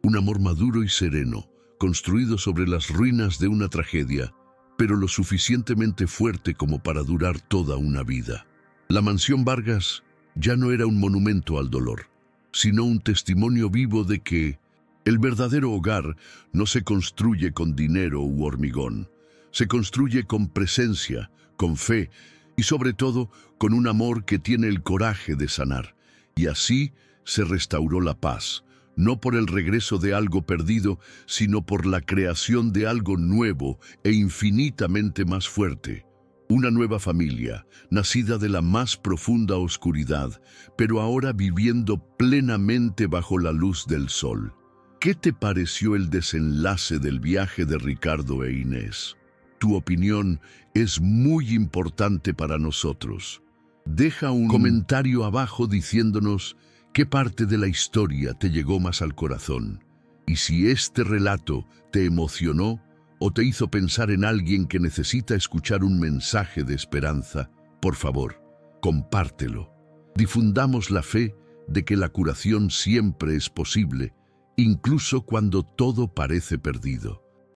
Un amor maduro y sereno, construido sobre las ruinas de una tragedia, pero lo suficientemente fuerte como para durar toda una vida. La mansión Vargas ya no era un monumento al dolor, sino un testimonio vivo de que el verdadero hogar no se construye con dinero u hormigón, se construye con presencia, con fe y sobre todo con un amor que tiene el coraje de sanar. Y así se restauró la paz, no por el regreso de algo perdido, sino por la creación de algo nuevo e infinitamente más fuerte. Una nueva familia, nacida de la más profunda oscuridad, pero ahora viviendo plenamente bajo la luz del sol. ¿Qué te pareció el desenlace del viaje de Ricardo e Inés? Tu opinión es muy importante para nosotros. Deja un comentario abajo diciéndonos qué parte de la historia te llegó más al corazón y si este relato te emocionó o te hizo pensar en alguien que necesita escuchar un mensaje de esperanza. Por favor, compártelo. Difundamos la fe de que la curación siempre es posible, incluso cuando todo parece perdido.